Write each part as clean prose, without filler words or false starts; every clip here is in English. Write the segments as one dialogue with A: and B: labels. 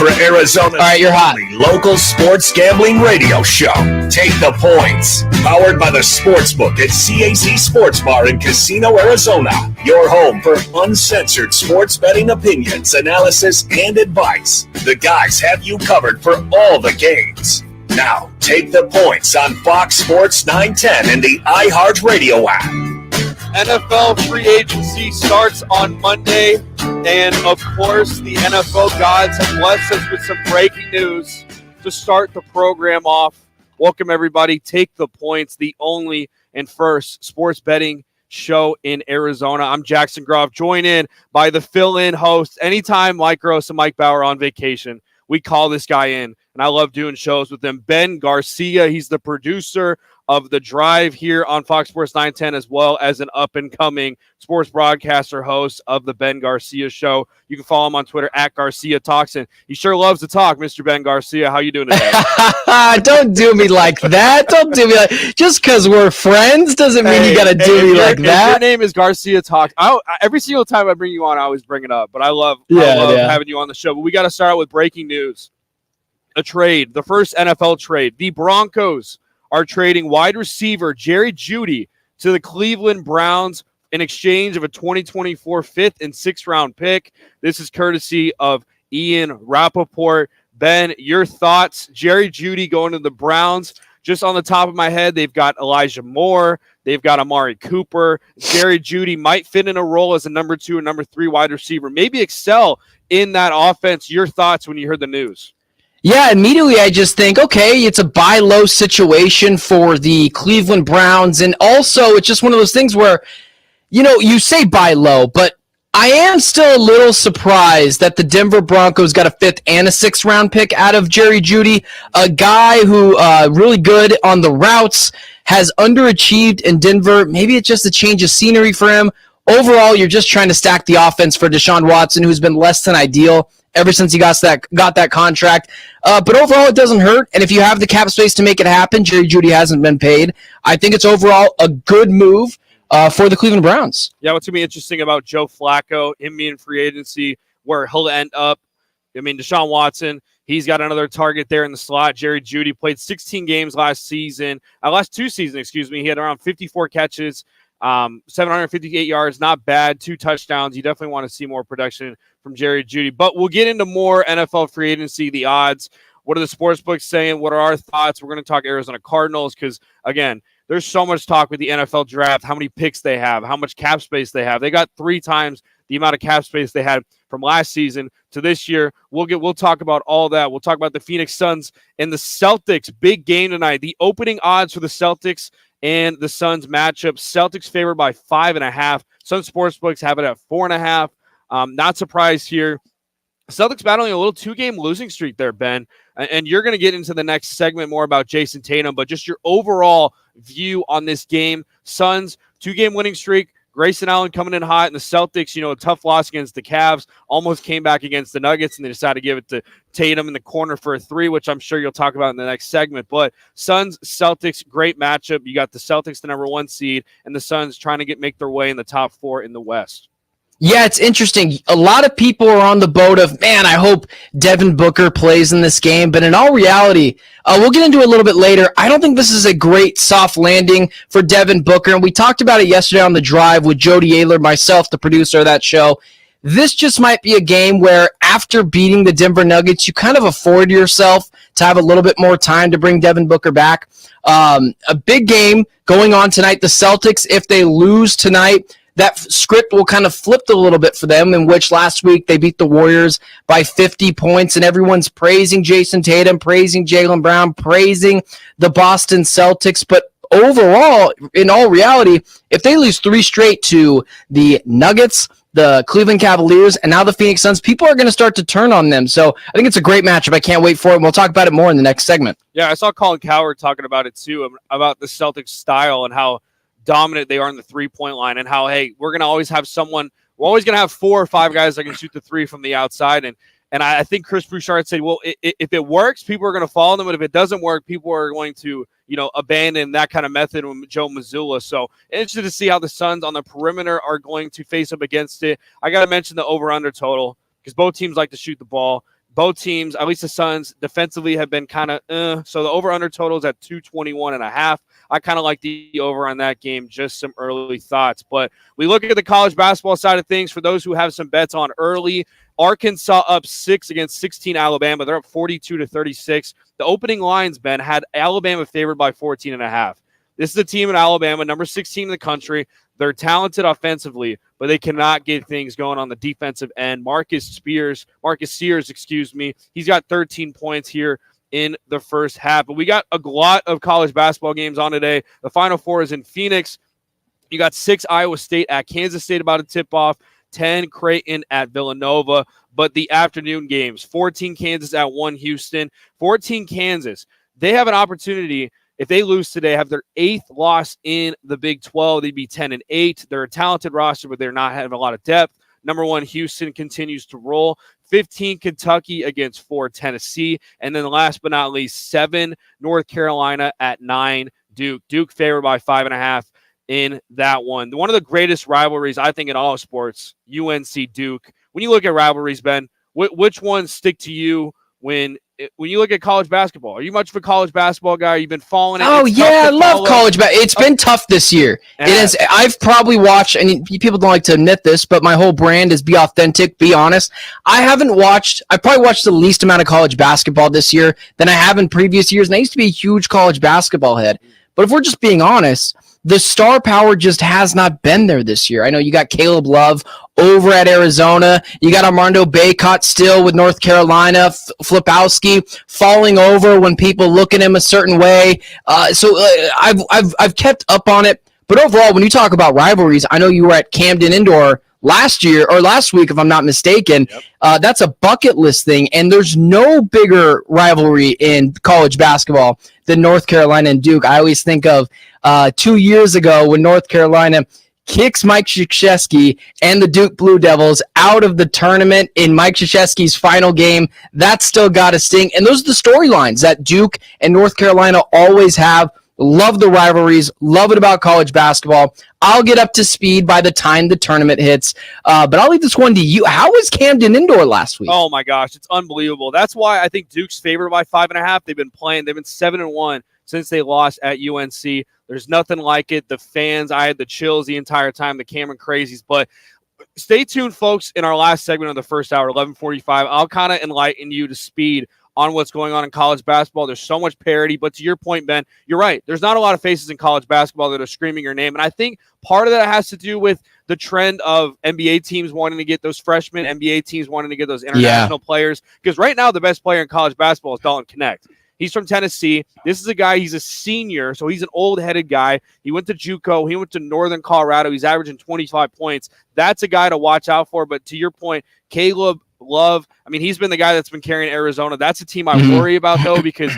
A: for Arizona's only local sports gambling radio show. Take the Points. Powered by the Sportsbook at CAZ Sports Bar in Casino, Arizona. Your home for uncensored sports betting opinions, analysis, and advice. The guys have you covered for all the games. Now, take the Points on Fox Sports 910 and the iHeartRadio app.
B: NFL free agency starts on Monday, and of course, the NFL gods have blessed us with some breaking news to start the program off. Welcome, everybody. Take the Points, the only and first sports betting show in Arizona. I'm Jackson Groff, joined in by the fill-in host. Anytime Mike Gross and Mike Bauer on vacation, we call this guy in, and I love doing shows with him. Ben Garcia, he's the producer of The Drive here on Fox Sports 910, as well as an up-and-coming sports broadcaster host of the Ben Garcia Show. You can follow him on Twitter at Garcia Talks, and he sure loves to talk, Mr. Ben Garcia. How you doing today?
C: Don't do me like that. Don't do me like just because we're friends doesn't mean you got to do me like that.
B: Your name is Garcia Talks. Every single time I bring you on, I always bring it up, but I love having you on the show. But we got to start out with breaking news. A trade, the first NFL trade. The Broncos are trading wide receiver Jerry Jeudy to the Cleveland Browns in exchange of a 2024 fifth and sixth round pick. This is courtesy of Ian Rappaport. Ben, your thoughts? Jerry Jeudy going to the Browns. Just on the top of my head, they've got Elijah Moore. They've got Amari Cooper. Jerry Jeudy might fit in a role as a number 2 or number 3 wide receiver, maybe excel in that offense. Your thoughts when you heard the news?
C: Yeah, immediately I just think, okay, it's a buy low situation for the Cleveland Browns. And also, it's just one of those things where, you say buy low, but I am still a little surprised that the Denver Broncos got a 5th and a 6th round pick out of Jerry Jeudy, a guy who really good on the routes, has underachieved in Denver. Maybe it's just a change of scenery for him. Overall, you're just trying to stack the offense for Deshaun Watson, who's been less than ideal ever since he got that contract. But overall, it doesn't hurt. And if you have the cap space to make it happen, Jerry Jeudy hasn't been paid. I think it's overall a good move for the Cleveland Browns.
B: Yeah, what's going to be interesting about Joe Flacco, him being free agency, where he'll end up. I mean, Deshaun Watson, he's got another target there in the slot. Jerry Jeudy played 16 games last two seasons, He had around 54 catches, 758 yards, not bad, 2 touchdowns. You definitely want to see more production from Jerry Jeudy. But we'll get into more NFL free agency, the odds. What are the sportsbooks saying? What are our thoughts? We're going to talk Arizona Cardinals because, again, there's so much talk with the NFL draft, how many picks they have, how much cap space they have. They got 3 times the amount of cap space they had from last season to this year. We'll talk about all that. We'll talk about the Phoenix Suns and the Celtics. Big game tonight. The opening odds for the Celtics and the Suns matchup. Celtics favored by 5.5. Some sportsbooks have it at 4.5. Not surprised here. Celtics battling a little 2-game losing streak there, Ben. And you're going to get into the next segment more about Jason Tatum, but just your overall view on this game. Suns, 2-game winning streak. Grayson Allen coming in hot, and the Celtics, a tough loss against the Cavs, almost came back against the Nuggets, and they decided to give it to Tatum in the corner for a 3, which I'm sure you'll talk about in the next segment. But Suns, Celtics, great matchup. You got the Celtics, the number 1 seed, and the Suns trying to make their way in the top 4 in the West.
C: Yeah, it's interesting. A lot of people are on the boat of, man, I hope Devin Booker plays in this game. But in all reality, we'll get into it a little bit later. I don't think this is a great soft landing for Devin Booker. And we talked about it yesterday on The Drive with Jody Ayler, myself, the producer of that show. This just might be a game where after beating the Denver Nuggets, you kind of afford yourself to have a little bit more time to bring Devin Booker back. A big game going on tonight. The Celtics, if they lose tonight, that script will kind of flip a little bit for them, in which last week they beat the Warriors by 50 points, and everyone's praising Jason Tatum, praising Jaylen Brown, praising the Boston Celtics. But overall, in all reality, if they lose 3 straight to the Nuggets, the Cleveland Cavaliers, and now the Phoenix Suns, people are going to start to turn on them. So I think it's a great matchup. I can't wait for it, and we'll talk about it more in the next segment.
B: Yeah, I saw Colin Cowherd talking about it too, about the Celtics style and how dominant they are in the 3-point line, and how, hey, we're going to always have someone, we're always going to have 4 or 5 guys that can shoot the 3 from the outside. And I think Chris Bouchard said, well, if it works, people are going to follow them, but if it doesn't work, people are going to, abandon that kind of method with Joe Mazzulla. So interested to see how the Suns on the perimeter are going to face up against it. I got to mention the over-under total because both teams like to shoot the ball. both teams, at least the Suns, defensively have been kind of so the over-under total is at 221.5. I kind of like the over on that game. Just some early thoughts. But we look at the college basketball side of things. For those who have some bets on early, Arkansas up 6 against 16 Alabama. They're up 42-36. The opening lines, Ben, had Alabama favored by 14.5. This is a team in Alabama, number 16 in the country. They're talented offensively, but they cannot get things going on the defensive end. Marcus Sears, he's got 13 points here in the first half. But we got a lot of college basketball games on today. The Final Four is in Phoenix. You got 6 Iowa State at Kansas State about to tip off, 10 Creighton at Villanova. But the afternoon games, 14 Kansas at 1 Houston, 14 Kansas. They have an opportunity. If they lose today, have their 8th loss in the Big 12, they'd be 10-8. They're a talented roster, but they're not having a lot of depth. Number 1, Houston continues to roll. 15 Kentucky against 4 Tennessee. And then last but not least, 7 North Carolina at 9 Duke. Duke favored by 5.5 in that one. One of the greatest rivalries, I think, in all of sports, UNC Duke. When you look at rivalries, Ben, which ones stick to you when you look at college basketball? Are you much of a college basketball guy? You've been following it?
C: Oh, yeah, I love college basketball. It's been tough this year. It is. I've probably watched, and people don't like to admit this, but my whole brand is be authentic, be honest. I probably watched the least amount of college basketball this year than I have in previous years, and I used to be a huge college basketball head. But if we're just being honest, the star power just has not been there this year. I know you got Caleb Love over at Arizona. You got Armando Bacot still with North Carolina. Flipowski falling over when people look at him a certain way. I've kept up on it. But overall, when you talk about rivalries, I know you were at Camden Indoor last week, if I'm not mistaken. Yep. That's a bucket list thing, and there's no bigger rivalry in college basketball than North Carolina and Duke. I always think of 2 years ago when North Carolina kicks Mike Krzyzewski and the Duke Blue Devils out of the tournament in Mike Krzyzewski's final game. That still got a sting, and those are the storylines that Duke and North Carolina always have. Love the rivalries. Love it about college basketball. I'll get up to speed by the time the tournament hits. But I'll leave this one to you. How was Camden Indoor last week?
B: Oh, my gosh. It's unbelievable. That's why I think Duke's favored by 5.5. They've been 7-1 since they lost at UNC. There's nothing like it. The fans, I had the chills the entire time, the Cameron Crazies. But stay tuned, folks, in our last segment of the first hour, 11:45. I'll kind of enlighten you to speed on what's going on in college basketball. There's so much parity, but to your point, Ben, you're right. There's not a lot of faces in college basketball that are screaming your name, and I think part of that has to do with the trend of NBA teams wanting to get those freshmen, NBA teams wanting to get those international players, because right now the best player in college basketball is Dalton Knecht. He's from Tennessee. This is a guy, he's a senior, so he's an old-headed guy. He went to JUCO. He went to Northern Colorado. He's averaging 25 points. That's a guy to watch out for, but to your point, Caleb Love, I mean, he's been the guy that's been carrying Arizona. That's a team I worry about, though, because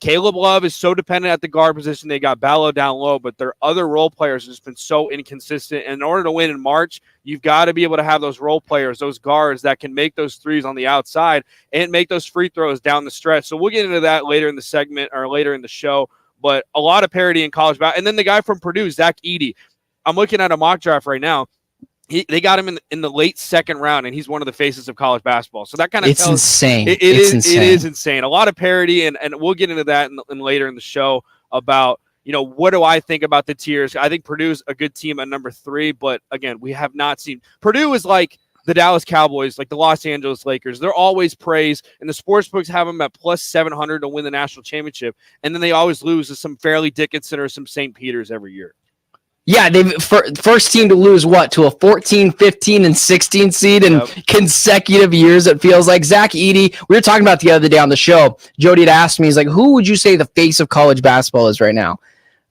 B: Caleb Love is so dependent at the guard position. They got Ballo down low, but their other role players have just been so inconsistent. And in order to win in March, you've got to be able to have those role players, those guards that can make those threes on the outside and make those free throws down the stretch. So we'll get into that later in the segment or later in the show. But a lot of parity in college basketball. And then the guy from Purdue, Zach Edey. I'm looking at a mock draft right now. They got him in the late second round, and he's one of the faces of college basketball. So that kind of
C: it's insane.
B: It is insane. A lot of parity, and we'll get into that in later in the show about, what do I think about the tiers. I think Purdue's a good team at number 3, but again, we have not seen – Purdue is like the Dallas Cowboys, like the Los Angeles Lakers. They're always praised, and the sportsbooks have them at plus 700 to win the national championship, and then they always lose to some Fairleigh Dickinson or some St. Peter's every year.
C: Yeah, they've first team to lose to a 14, 15, and 16 seed in consecutive years, it feels like. Zach Edey, we were talking about the other day on the show. Jody had asked me, he's like, who would you say the face of college basketball is right now?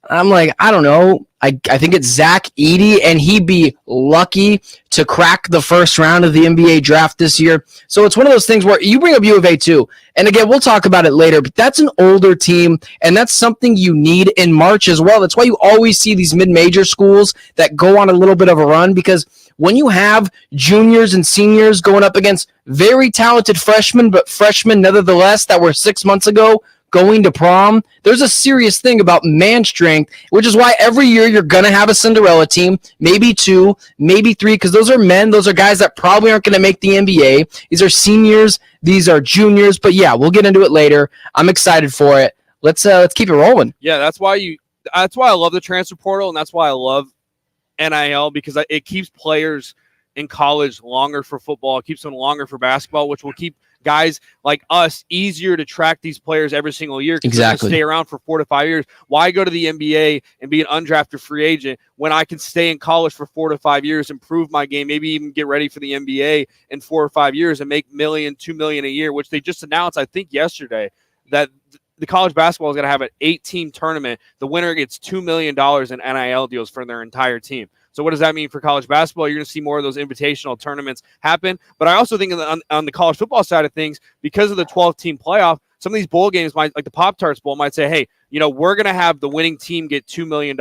C: I'm like, I don't know. I think it's Zach Edey, and he'd be lucky to crack the first round of the NBA draft this year. So it's one of those things where you bring up U of A too. And again, we'll talk about it later, but that's an older team, and that's something you need in March as well. That's why you always see these mid-major schools that go on a little bit of a run, because when you have juniors and seniors going up against very talented freshmen, but freshmen nevertheless that were 6 months ago going to prom, there's a serious thing about man strength, which is why every year you're going to have a Cinderella team, maybe 2, maybe 3, because those are men. Those are guys that probably aren't going to make the NBA. These are seniors. These are juniors. But yeah, we'll get into it later. I'm excited for it. Let's keep it rolling.
B: Yeah, that's why I love the transfer portal, and that's why I love NIL, because it keeps players in college longer for football. It keeps them longer for basketball, which will keep guys like us easier to track these players every single year.
C: Exactly.
B: Stay around for 4 to 5 years. Why go to the NBA and be an undrafted free agent when I can stay in college for 4 to 5 years, improve my game, maybe even get ready for the NBA in 4 or 5 years and make $1 million, $2 million a year, which they just announced, I think yesterday, that the college basketball is going to have an 8-team tournament. The winner gets $2 million in NIL deals for their entire team. So what does that mean for college basketball? You're going to see more of those invitational tournaments happen. But I also think on the college football side of things, because of the 12-team playoff, some of these bowl games, like the Pop-Tarts Bowl, might say, hey, we're going to have the winning team get $2 million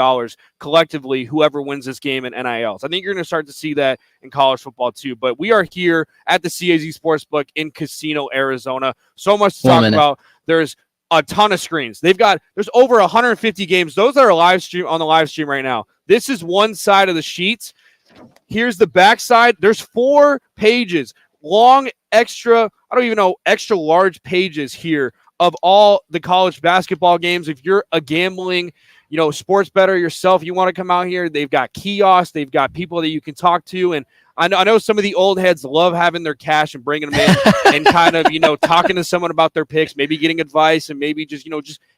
B: collectively, whoever wins this game in NIL. So I think you're going to start to see that in college football too. But we are here at the CAZ Sportsbook in Casino, Arizona. So much to talk about. There's a ton of screens. There's over 150 games. Those that are on the live stream right now. This is one side of the sheets. Here's the back side. There's 4 pages, long, extra large pages here of all the college basketball games. If you're a gambling, sports bettor yourself, you want to come out here, they've got kiosks, they've got people that you can talk to. And I know some of the old heads love having their cash and bringing them in and kind of, talking to someone about their picks, maybe getting advice and maybe just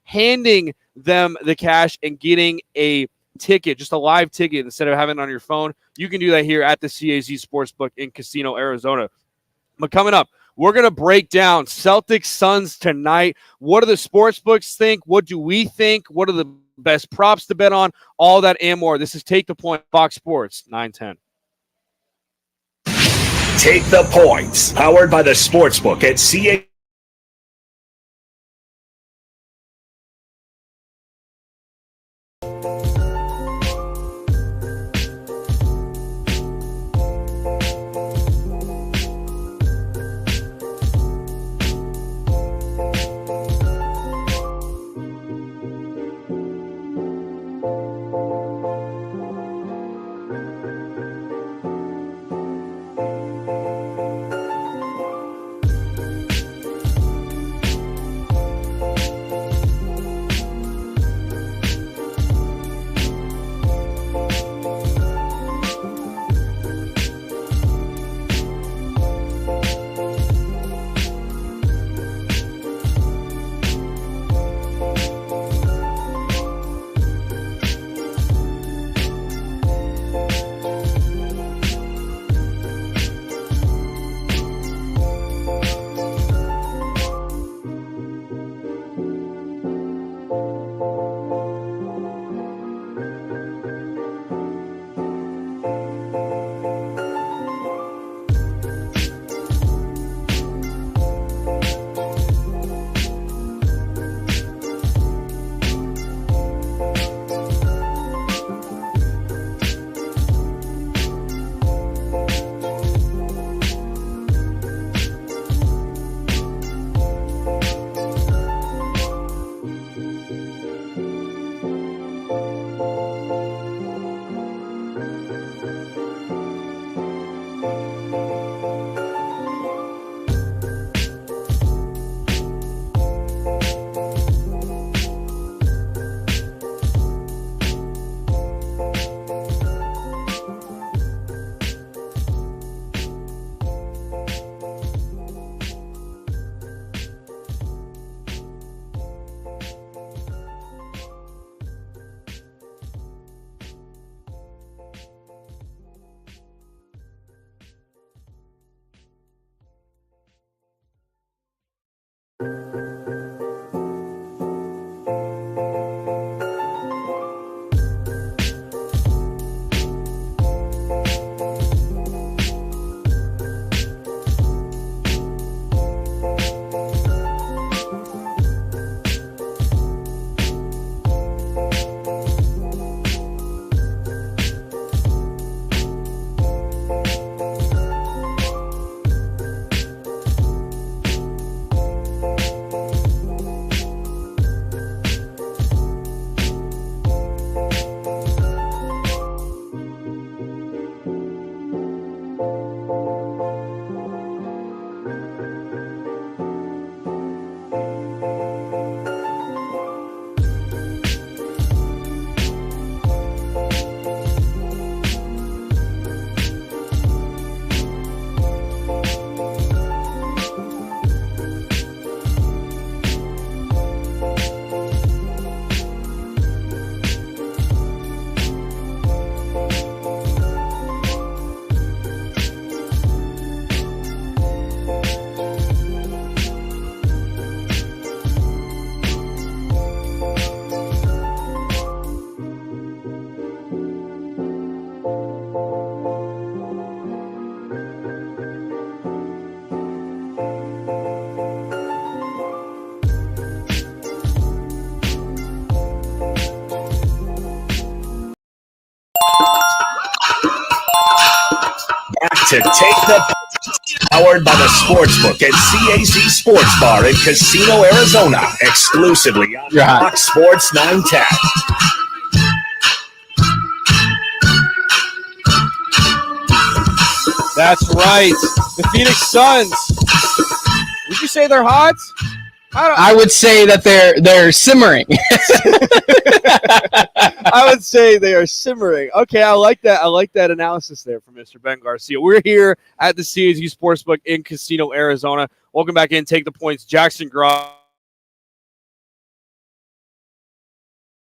B: handing them the cash and getting a ticket, just a live ticket instead of having it on your phone. You can do that here at the CAZ Sportsbook in Casino, Arizona. But coming up, we're going to break down Celtics Suns tonight. What do the sportsbooks think? What do we think? What are the best props to bet on? All that and more. This is Take the Point, Fox Sports 910.
A: Take the Points, powered by the Sportsbook at CAZ. to Take the Powered by the Sportsbook at CAZ Sports Bar in Casino, Arizona, exclusively on Fox Sports 910.
B: That's right. The Phoenix Suns. Would you say they're hot?
C: I would say that they're simmering.
B: I would say they are simmering. Okay, I like that. I like that analysis there from Mr. Ben Garcia. We're here at the CAZ Sportsbook in Casino, Arizona. Welcome back in. Take the points. Jackson Groff.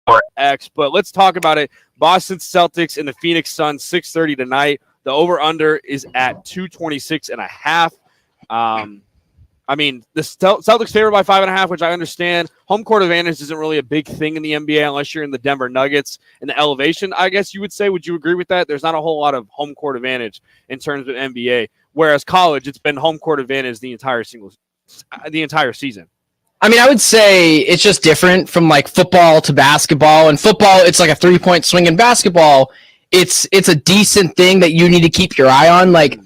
B: But let's talk about it. Boston Celtics and the Phoenix Suns, 6:30 tonight. The over-under is at 226.5. I mean, the Celtics favored by 5.5, which I understand. Home court advantage isn't really a big thing in the NBA unless you're in the Denver Nuggets. And the elevation, I guess you would say, would you agree with that? There's not a whole lot of home court advantage in terms of NBA. Whereas college, it's been home court advantage the entire season.
C: I mean, I would say it's just different from like football to basketball. In football, it's like a 3-point swing. In basketball, it's a decent thing that you need to keep your eye on. Like,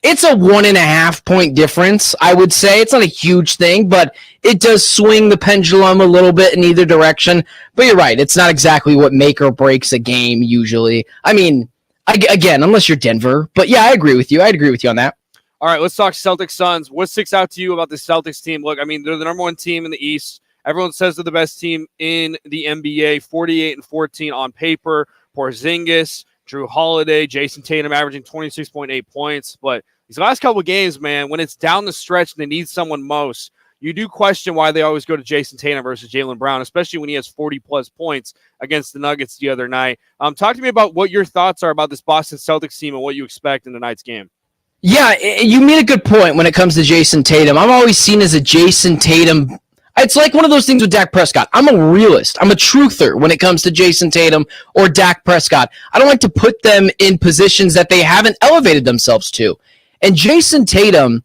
C: it's a 1.5 point difference, I would say. It's not a huge thing, but it does swing the pendulum a little bit in either direction. But you're right. It's not exactly what make or breaks a game usually. I mean, again, unless you're Denver. But yeah, I agree with you. I'd agree with you on that. All
B: right, let's talk Celtics Suns. What sticks out to you about the Celtics team? Look, I mean, they're the number one team in the East. Everyone says they're the best team in the NBA, 48-14 on paper. Porzingis, Drew Holiday, Jason Tatum averaging 26.8 points. But these last couple of games, man, when it's down the stretch and they need someone most, you do question why they always go to Jason Tatum versus Jaylen Brown, especially when he has 40-plus points against the Nuggets the other night. Talk to me about what your thoughts are about this Boston Celtics team and what you expect in tonight's game.
C: Yeah, you made a good point when it comes to Jason Tatum. I'm always seen as a Jason Tatum. It's like one of those things with Dak Prescott. I'm a realist. I'm a truther when it comes to Jason Tatum or Dak Prescott. I don't like to put them in positions that they haven't elevated themselves to. And Jason Tatum,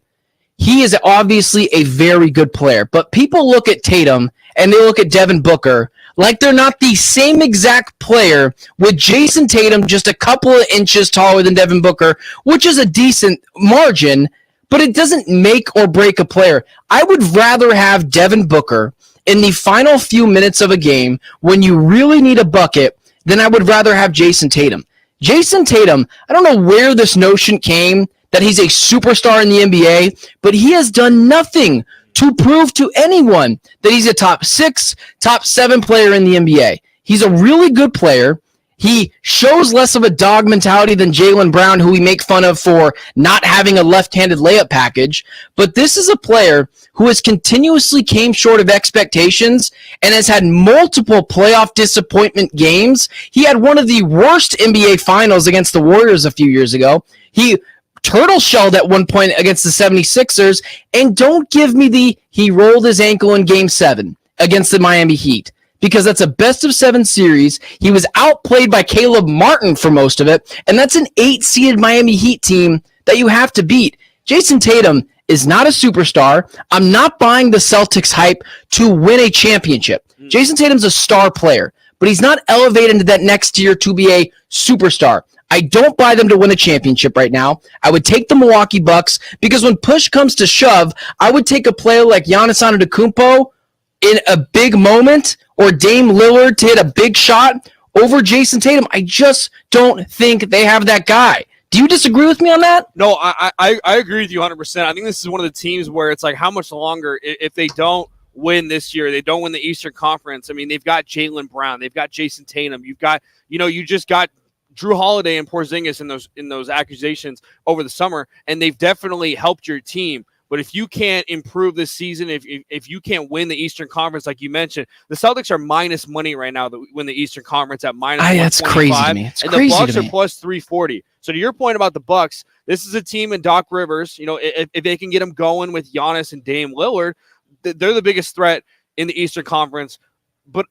C: he is obviously a very good player. But people look at Tatum and they look at Devin Booker like they're not the same exact player, with Jason Tatum just a couple of inches taller than Devin Booker, which is a decent margin, but it doesn't make or break a player. I would rather have Devin Booker in the final few minutes of a game when you really need a bucket than I would rather have Jason Tatum. Jason Tatum, I don't know where this notion came that he's a superstar in the NBA, but he has done nothing to prove to anyone that he's a top 6, top 7 player in the NBA. He's a really good player. He shows less of a dog mentality than Jaylen Brown, who we make fun of for not having a left-handed layup package. But this is a player who has continuously came short of expectations and has had multiple playoff disappointment games. He had one of the worst NBA finals against the Warriors a few years ago. He turtle shelled at one point against the 76ers, and don't give me he rolled his ankle in Game 7 against the Miami Heat, because that's a best-of-7 series. He was outplayed by Caleb Martin for most of it, and that's an 8-seeded Miami Heat team that you have to beat. Jason Tatum is not a superstar. I'm not buying the Celtics hype to win a championship. Jason Tatum's a star player, but he's not elevated into that next tier to be a superstar. I don't buy them to win a championship right now. I would take the Milwaukee Bucks, because when push comes to shove, I would take a player like Giannis Antetokounmpo in a big moment, or Dame Lillard to hit a big shot over Jason Tatum. I just don't think they have that guy. Do you disagree with me on that?
B: No, I agree with you 100%. I think this is one of the teams where it's like, how much longer if they don't win this year, they don't win the Eastern Conference. I mean, they've got Jaylen Brown, they've got Jason Tatum, you've got, you just got Drew Holiday and Porzingis in those accusations over the summer, and they've definitely helped your team. But if you can't improve this season, if you can't win the Eastern Conference, like you mentioned, the Celtics are minus money right now to win the Eastern Conference at minus 125.
C: That's crazy to me. It's
B: and
C: crazy
B: the Bucks
C: to
B: are
C: me.
B: plus 340. So to your point about the Bucks, this is a team in Doc Rivers. If they can get them going with Giannis and Dame Lillard, they're the biggest threat in the Eastern Conference. But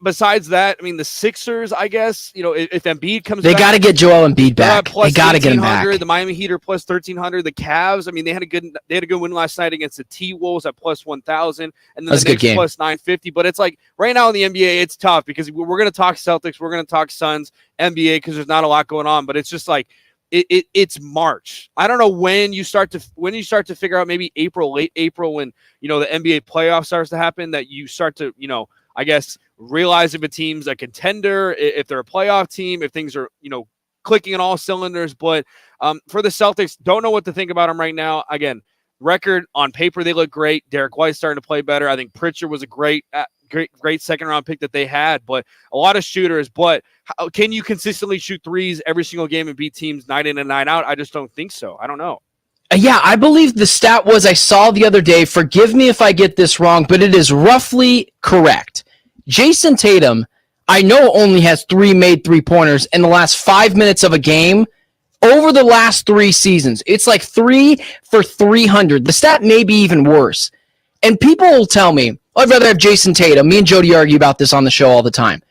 B: besides that, I mean, the Sixers, I guess, if Embiid comes back,
C: they got to get Joel Embiid back. They got to get him back.
B: The Miami Heat are plus 1,300. The Cavs, I mean, they had a good win last night against the T-Wolves at plus 1,000, and then the Knicks plus 950. But it's like right now in the NBA, it's tough because we're going to talk Celtics, we're going to talk Suns, NBA, because there's not a lot going on. But it's just like it's March. I don't know when you start to figure out, maybe late April, when the NBA playoff starts to happen, that you start to I guess realize if a team's a contender, if they're a playoff team, if things are clicking on all cylinders. But for the Celtics, don't know what to think about them right now. Again, record on paper, they look great. Derek White's starting to play better. I think Pritchard was a great second round pick that they had, but a lot of shooters. But can you consistently shoot threes every single game and beat teams night in and night out? I just don't think so. I don't know.
C: Yeah, I believe the stat was, I saw the other day, forgive me if I get this wrong, but it is roughly correct. Jason Tatum, I know, only has 3 made three-pointers in the last 5 minutes of a game. Over the last 3 seasons, it's like 3 for 300. The stat may be even worse. And people will tell me, I'd rather have Jason Tatum. Me and Jody argue about this on the show all the time.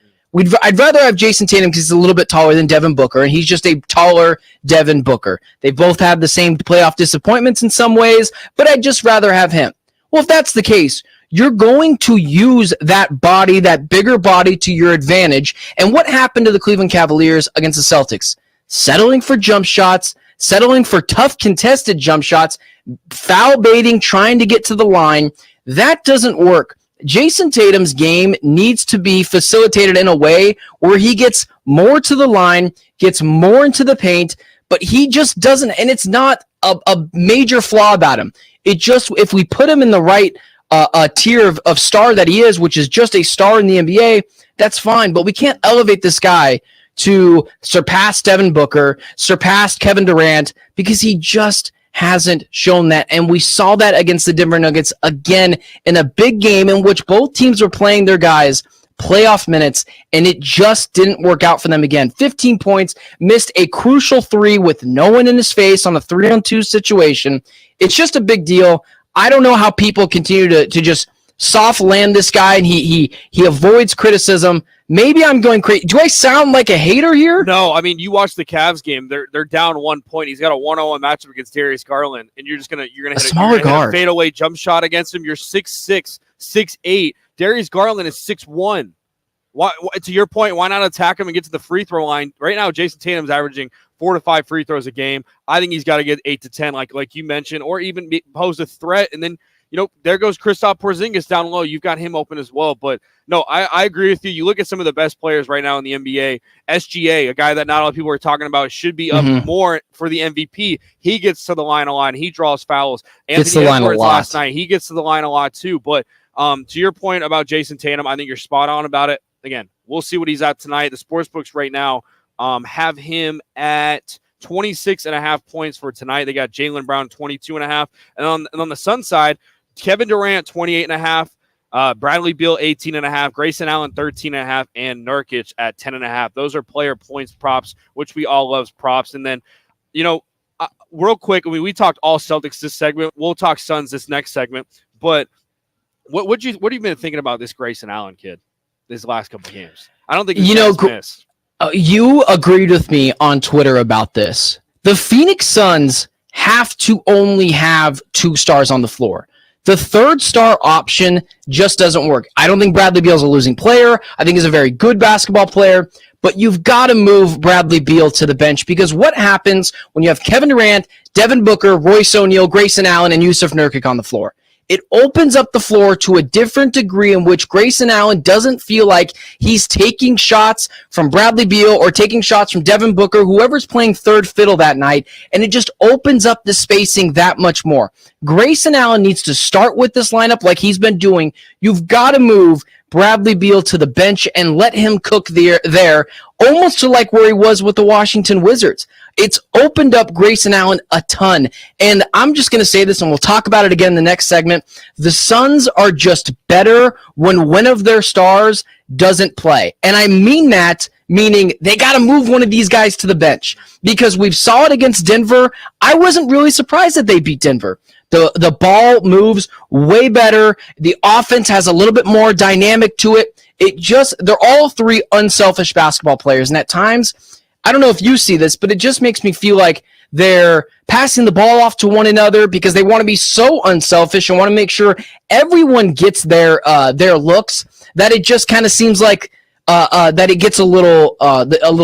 C: I'd rather have Jason Tatum because he's a little bit taller than Devin Booker, and he's just a taller Devin Booker. They both have the same playoff disappointments in some ways, but I'd just rather have him. Well, if that's the case, you're going to use that body, that bigger body, to your advantage. And what happened to the Cleveland Cavaliers against the Celtics? Settling for jump shots, settling for tough contested jump shots, foul baiting, trying to get to the line. That doesn't work. Jason Tatum's game needs to be facilitated in a way where he gets more to the line, gets more into the paint, but he just doesn't, and it's not a major flaw about him. It just, if we put him in the right tier of star that he is, which is just a star in the NBA, that's fine, but we can't elevate this guy to surpass Devin Booker, surpass Kevin Durant, because he just hasn't shown that. And we saw that against the Denver Nuggets again in a big game in which both teams were playing their guys playoff minutes, and it just didn't work out for them again. 15 points, missed a crucial 3 with no one in his face on a 3-on-2 situation. It's just a big deal. I don't know how people continue to just soft land this guy, and he avoids criticism. Maybe I'm going crazy. Do I sound like a hater here?
B: No, I mean, you watch the Cavs game. They're down 1 point. He's got a 1-on-1 matchup against Darius Garland, and you're gonna hit a fadeaway jump shot against him. You're 6'6", 6'8". Darius Garland is 6'1". Why, to your point, why not attack him and get to the free throw line? Right now, Jason Tatum's averaging 4 to 5 free throws a game. I think he's got to get 8 to 10, like you mentioned, or even pose a threat. And then, there goes Kristaps Porzingis down low. You've got him open as well. But no, I agree with you. You look at some of the best players right now in the NBA. SGA, a guy that not a lot of people are talking about, should be up more for the MVP. He gets to the line a lot, and he draws fouls. Anthony Edwards last night, he gets to the line a lot too. But to your point about Jason Tatum, I think you're spot on about it. Again, we'll see what he's at tonight. The sportsbooks right now have him at 26.5 points for tonight. They got Jaylen Brown 22.5, and on the Sun side, Kevin Durant 28.5, Bradley Beal 18.5, Grayson Allen 13.5, and Nurkic at 10.5. Those are player points props, which we all love props. And then, real quick, we talked all Celtics this segment. We'll talk Suns this next segment. But what have you been thinking about this Grayson Allen kid these last couple of games? I don't think he's missed.
C: You agreed with me on Twitter about this. The Phoenix Suns have to only have 2 stars on the floor. The third star option just doesn't work. I don't think Bradley Beal's a losing player. I think he's a very good basketball player, but you've got to move Bradley Beal to the bench, because what happens when you have Kevin Durant, Devin Booker, Royce O'Neal, Grayson Allen, and Yusuf Nurkic on the floor? It opens up the floor to a different degree in which Grayson Allen doesn't feel like he's taking shots from Bradley Beal or taking shots from Devin Booker, whoever's playing third fiddle that night, and it just opens up the spacing that much more. Grayson Allen needs to start with this lineup like he's been doing. You've got to move Bradley Beal to the bench and let him cook there, almost to like where he was with the Washington Wizards. It's opened up Grayson Allen a ton. And I'm just going to say this, and we'll talk about it again in the next segment. The Suns are just better when one of their stars doesn't play. And I mean that, meaning they got to move one of these guys to the bench, because we've saw it against Denver. I wasn't really surprised that they beat Denver. The ball moves way better. The offense has a little bit more dynamic to it. They're all 3 unselfish basketball players. And at times, I don't know if you see this, but it just makes me feel like they're passing the ball off to one another because they want to be so unselfish and want to make sure everyone gets their looks, that it just kind of seems like that it gets a little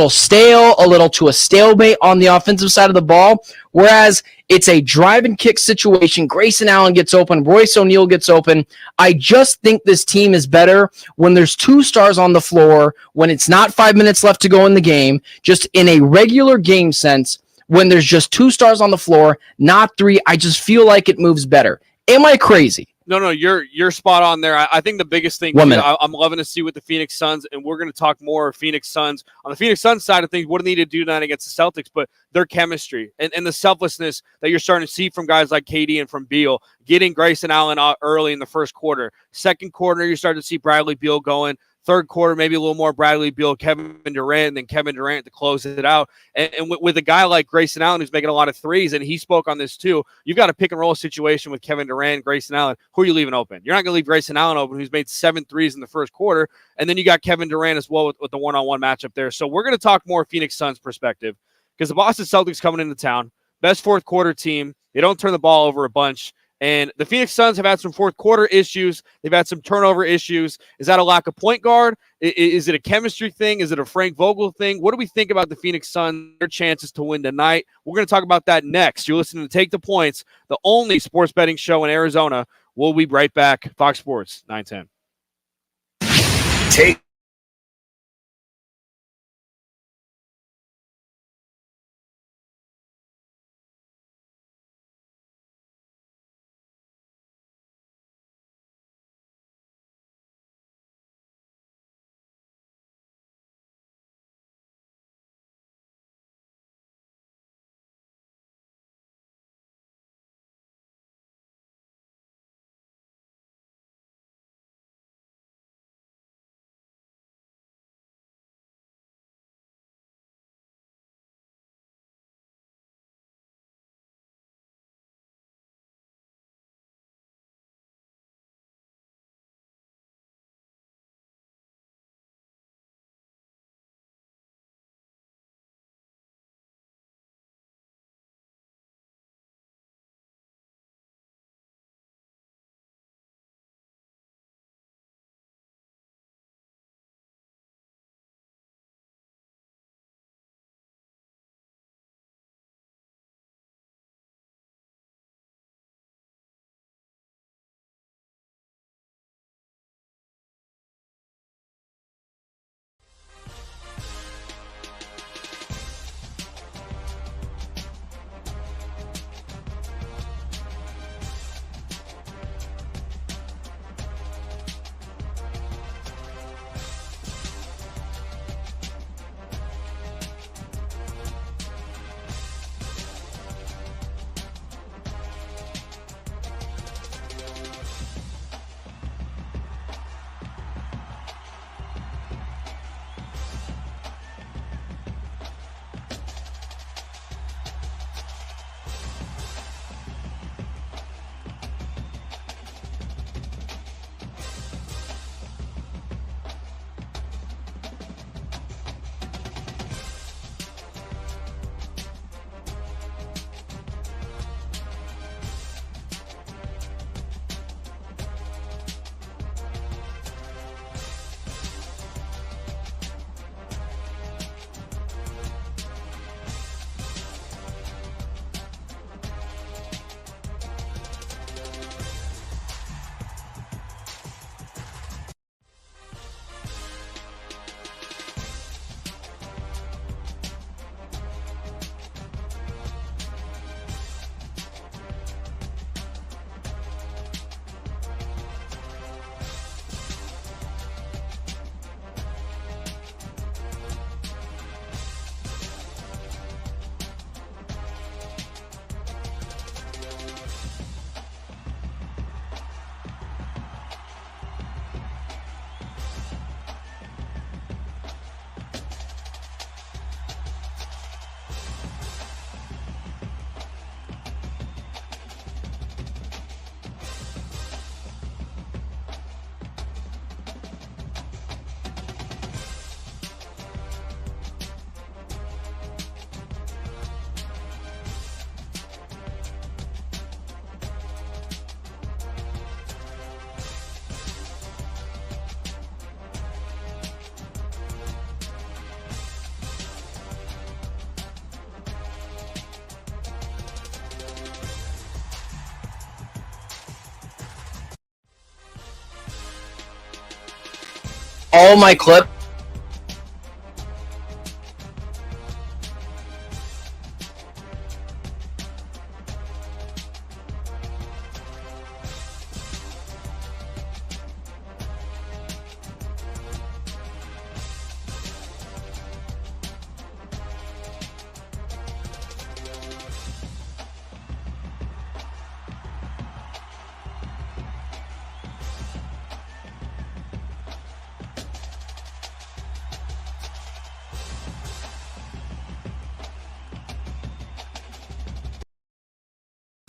C: stale, a little to a stalemate on the offensive side of the ball. Whereas it's a drive and kick situation. Grayson Allen gets open. Royce O'Neal gets open. I just think this team is better when there's two stars on the floor, when it's not 5 minutes left to go in the game, just in a regular game sense, when there's just two stars on the floor, not three. I just feel like it moves better. Am I crazy?
B: No, you're spot on there. I think the biggest thing, I'm loving to see with the Phoenix Suns, and we're going to talk more of Phoenix Suns. On the Phoenix Suns side of things, what do they need to do tonight against the Celtics? But their chemistry and the selflessness that you're starting to see from guys like KD and from Beal, getting Grayson Allen out early in the first quarter. Second quarter, you start to see Bradley Beal going. Third quarter, maybe a little more Bradley Beal, Kevin Durant, and then Kevin Durant to close it out. And with a guy like Grayson Allen who's making a lot of threes, and he spoke on this too, you've got a pick and roll situation with Kevin Durant, Grayson Allen. Who are you leaving open? You're not going to leave Grayson Allen open, who's made 7 threes in the first quarter. And then you got Kevin Durant as well with the one-on-one matchup there. So we're going to talk more Phoenix Suns perspective because the Boston Celtics coming into town, best fourth quarter team. They don't turn the ball over a bunch. And the Phoenix Suns have had some fourth quarter issues. They've had some turnover issues. Is that a lack of point guard? Is it a chemistry thing? Is it a Frank Vogel thing? What do we think about the Phoenix Suns, their chances to win tonight? We're going to talk about that next. You're listening to Take the Points, the only sports betting show in Arizona. We'll be right back. Fox Sports 910.
A: Take
C: all my clips.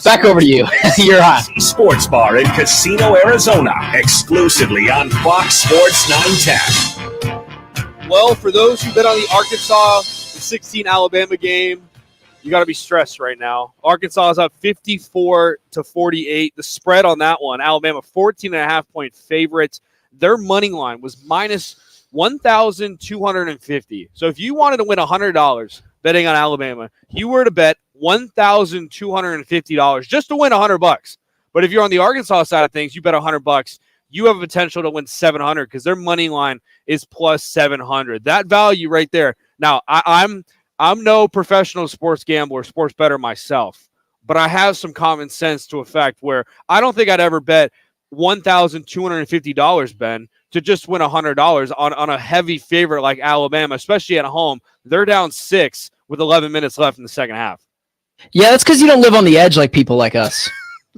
C: Back over to you. You're hot.
A: Sports Bar in Casino, Arizona, exclusively on Fox Sports 910.
B: Well, for those who bet on the Arkansas 16 Alabama game, you got to be stressed right now. Arkansas is up 54-48. The spread on that one, Alabama 14.5-point favorites. Their money line was minus 1,250. So if you wanted to win $100 betting on Alabama, you were to bet $1,250 just to win $100. But if you're on the Arkansas side of things, you bet $100. You have a potential to win $700 because their money line is plus 700. That value right there. Now, I'm no professional sports gambler, sports bettor myself, but I have some common sense to effect where I don't think I'd ever bet $1,250, Ben, to just win $100 on a heavy favorite like Alabama, especially at home. They're down 6 with 11 minutes left in the second half.
C: Yeah, that's because you don't live on the edge like people like us.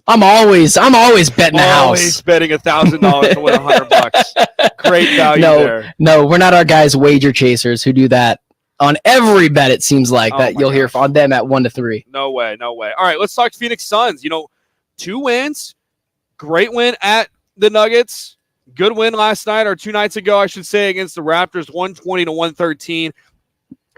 C: I'm always betting the house.
B: Always betting $1,000 to win $100. Great value there.
C: No, we're not our guys wager chasers who do that on every bet. It seems like that you'll hear on them at 1-3.
B: No way. All right, let's talk Phoenix Suns. 2 wins, great win at the Nuggets, good win last night or 2 nights ago, I should say, against the Raptors, 120-113.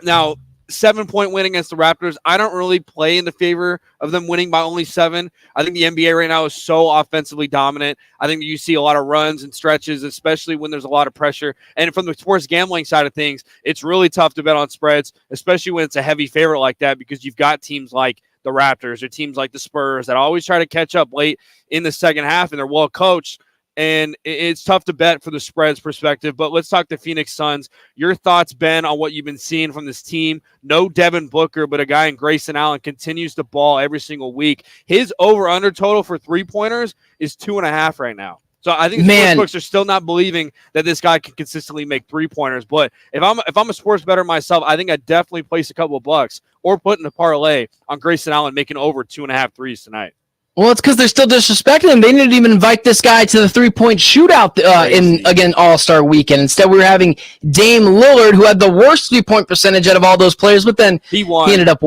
B: Now, 7-point win against the Raptors. I don't really play in the favor of them winning by only 7. I think the NBA right now is so offensively dominant. I think you see a lot of runs and stretches, especially when there's a lot of pressure. And from the sports gambling side of things, it's really tough to bet on spreads, especially when it's a heavy favorite like that, because you've got teams like the Raptors or teams like the Spurs that always try to catch up late in the second half, and they're well coached. And it's tough to bet for the spreads perspective, but let's talk the Phoenix Suns. Your thoughts, Ben, on what you've been seeing from this team. No Devin Booker, but a guy in Grayson Allen continues to ball every single week. His over-under total for three-pointers is 2.5 right now. So I think sportsbooks are still not believing that this guy can consistently make three-pointers. But if I'm a sports bettor myself, I think I'd definitely place a couple of bucks or put in a parlay on Grayson Allen making over 2.5 threes tonight.
C: Well, it's because they're still disrespecting him. They didn't even invite this guy to the three-point shootout in All-Star Weekend. Instead, we were having Dame Lillard, who had the worst three-point percentage out of all those players, but then
B: he won.
C: He ended up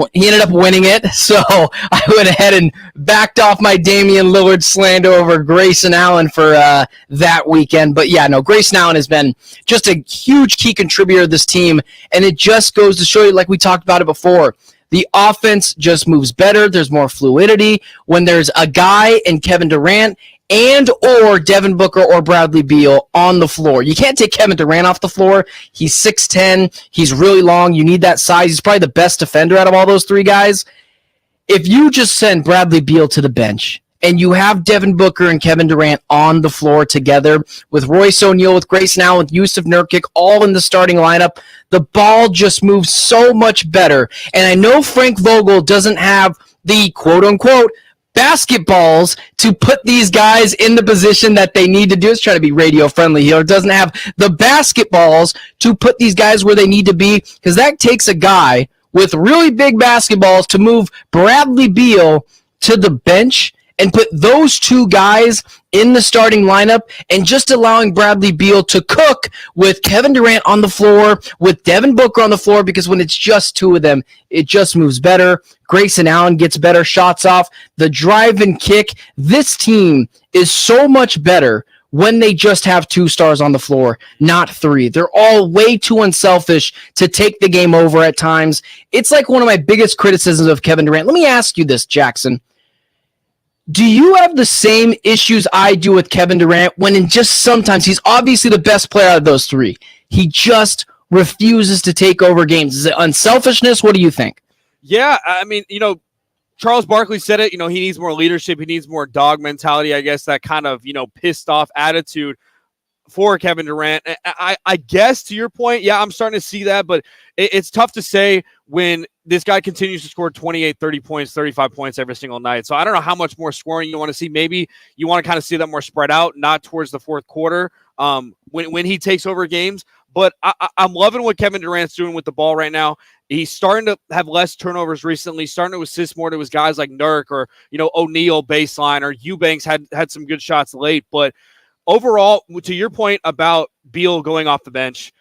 C: winning it. So I went ahead and backed off my Damian Lillard slander over Grayson Allen for that weekend. But yeah, no, Grayson Allen has been just a huge key contributor to this team, and it just goes to show you, like we talked about it before, the offense just moves better. There's more fluidity when there's a guy in Kevin Durant and or Devin Booker or Bradley Beal on the floor. You can't take Kevin Durant off the floor. He's 6'10". He's really long. You need that size. He's probably the best defender out of all those 3 guys. If you just send Bradley Beal to the bench and you have Devin Booker and Kevin Durant on the floor together with Royce O'Neal, with Grayson Allen, with Yusuf Nurkic, all in the starting lineup, the ball just moves so much better. And I know Frank Vogel doesn't have the quote-unquote basketballs to put these guys in the position that they need to do. It's trying to be radio-friendly here. It doesn't have the basketballs to put these guys where they need to be, because that takes a guy with really big basketballs to move Bradley Beal to the bench and put those 2 guys in the starting lineup and just allowing Bradley Beal to cook with Kevin Durant on the floor, with Devin Booker on the floor, because when it's just 2 of them, it just moves better. Grayson Allen gets better shots off. The drive and kick. This team is so much better when they just have 2 stars on the floor, not 3. They're all way too unselfish to take the game over at times. It's like one of my biggest criticisms of Kevin Durant. Let me ask you this, Jackson. Do you have the same issues I do with Kevin Durant when in just sometimes he's obviously the best player out of those 3? He just refuses to take over games. Is it unselfishness? What do you think?
B: Yeah, I mean, Charles Barkley said it. He needs more leadership. He needs more dog mentality, I guess, that kind of, pissed off attitude. for Kevin Durant. I guess to your point, yeah, I'm starting to see that, but it's tough to say when this guy continues to score 28, 30 points, 35 points every single night. So I don't know how much more scoring you want to see. Maybe you want to kind of see that more spread out, not towards the fourth quarter when he takes over games. But I'm loving what Kevin Durant's doing with the ball right now. He's starting to have less turnovers recently, starting to assist more to his guys like Nurk or, O'Neal baseline, or Eubanks had some good shots late. But overall, to your point about Beal going off the bench,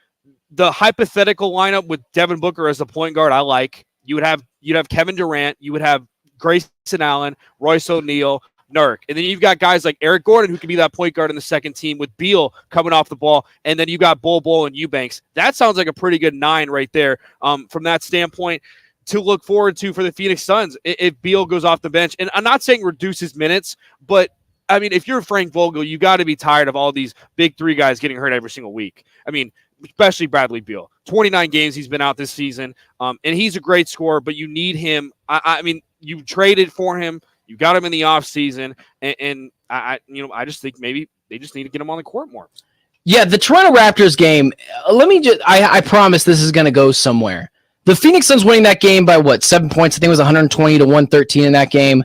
B: the hypothetical lineup with Devin Booker as the point guard, I like. You'd have Kevin Durant, you would have Grayson Allen, Royce O'Neal, Nurk. And then you've got guys like Eric Gordon who can be that point guard in the second team with Beal coming off the ball. And then you got Bol and Eubanks. That sounds like a pretty good 9 right there from that standpoint to look forward to for the Phoenix Suns if Beal goes off the bench. And I'm not saying reduce his minutes, but I mean, if you're Frank Vogel, you got to be tired of all these big 3 guys getting hurt every single week. I mean, especially Bradley Beal. 29 games he's been out this season, and he's a great scorer, but you need him. I mean, you traded for him. You got him in the offseason, and I just think maybe they just need to get him on the court more.
C: Yeah, the Toronto Raptors game, I promise this is going to go somewhere. The Phoenix Suns winning that game by 7 points? I think it was 120 to 113 in that game.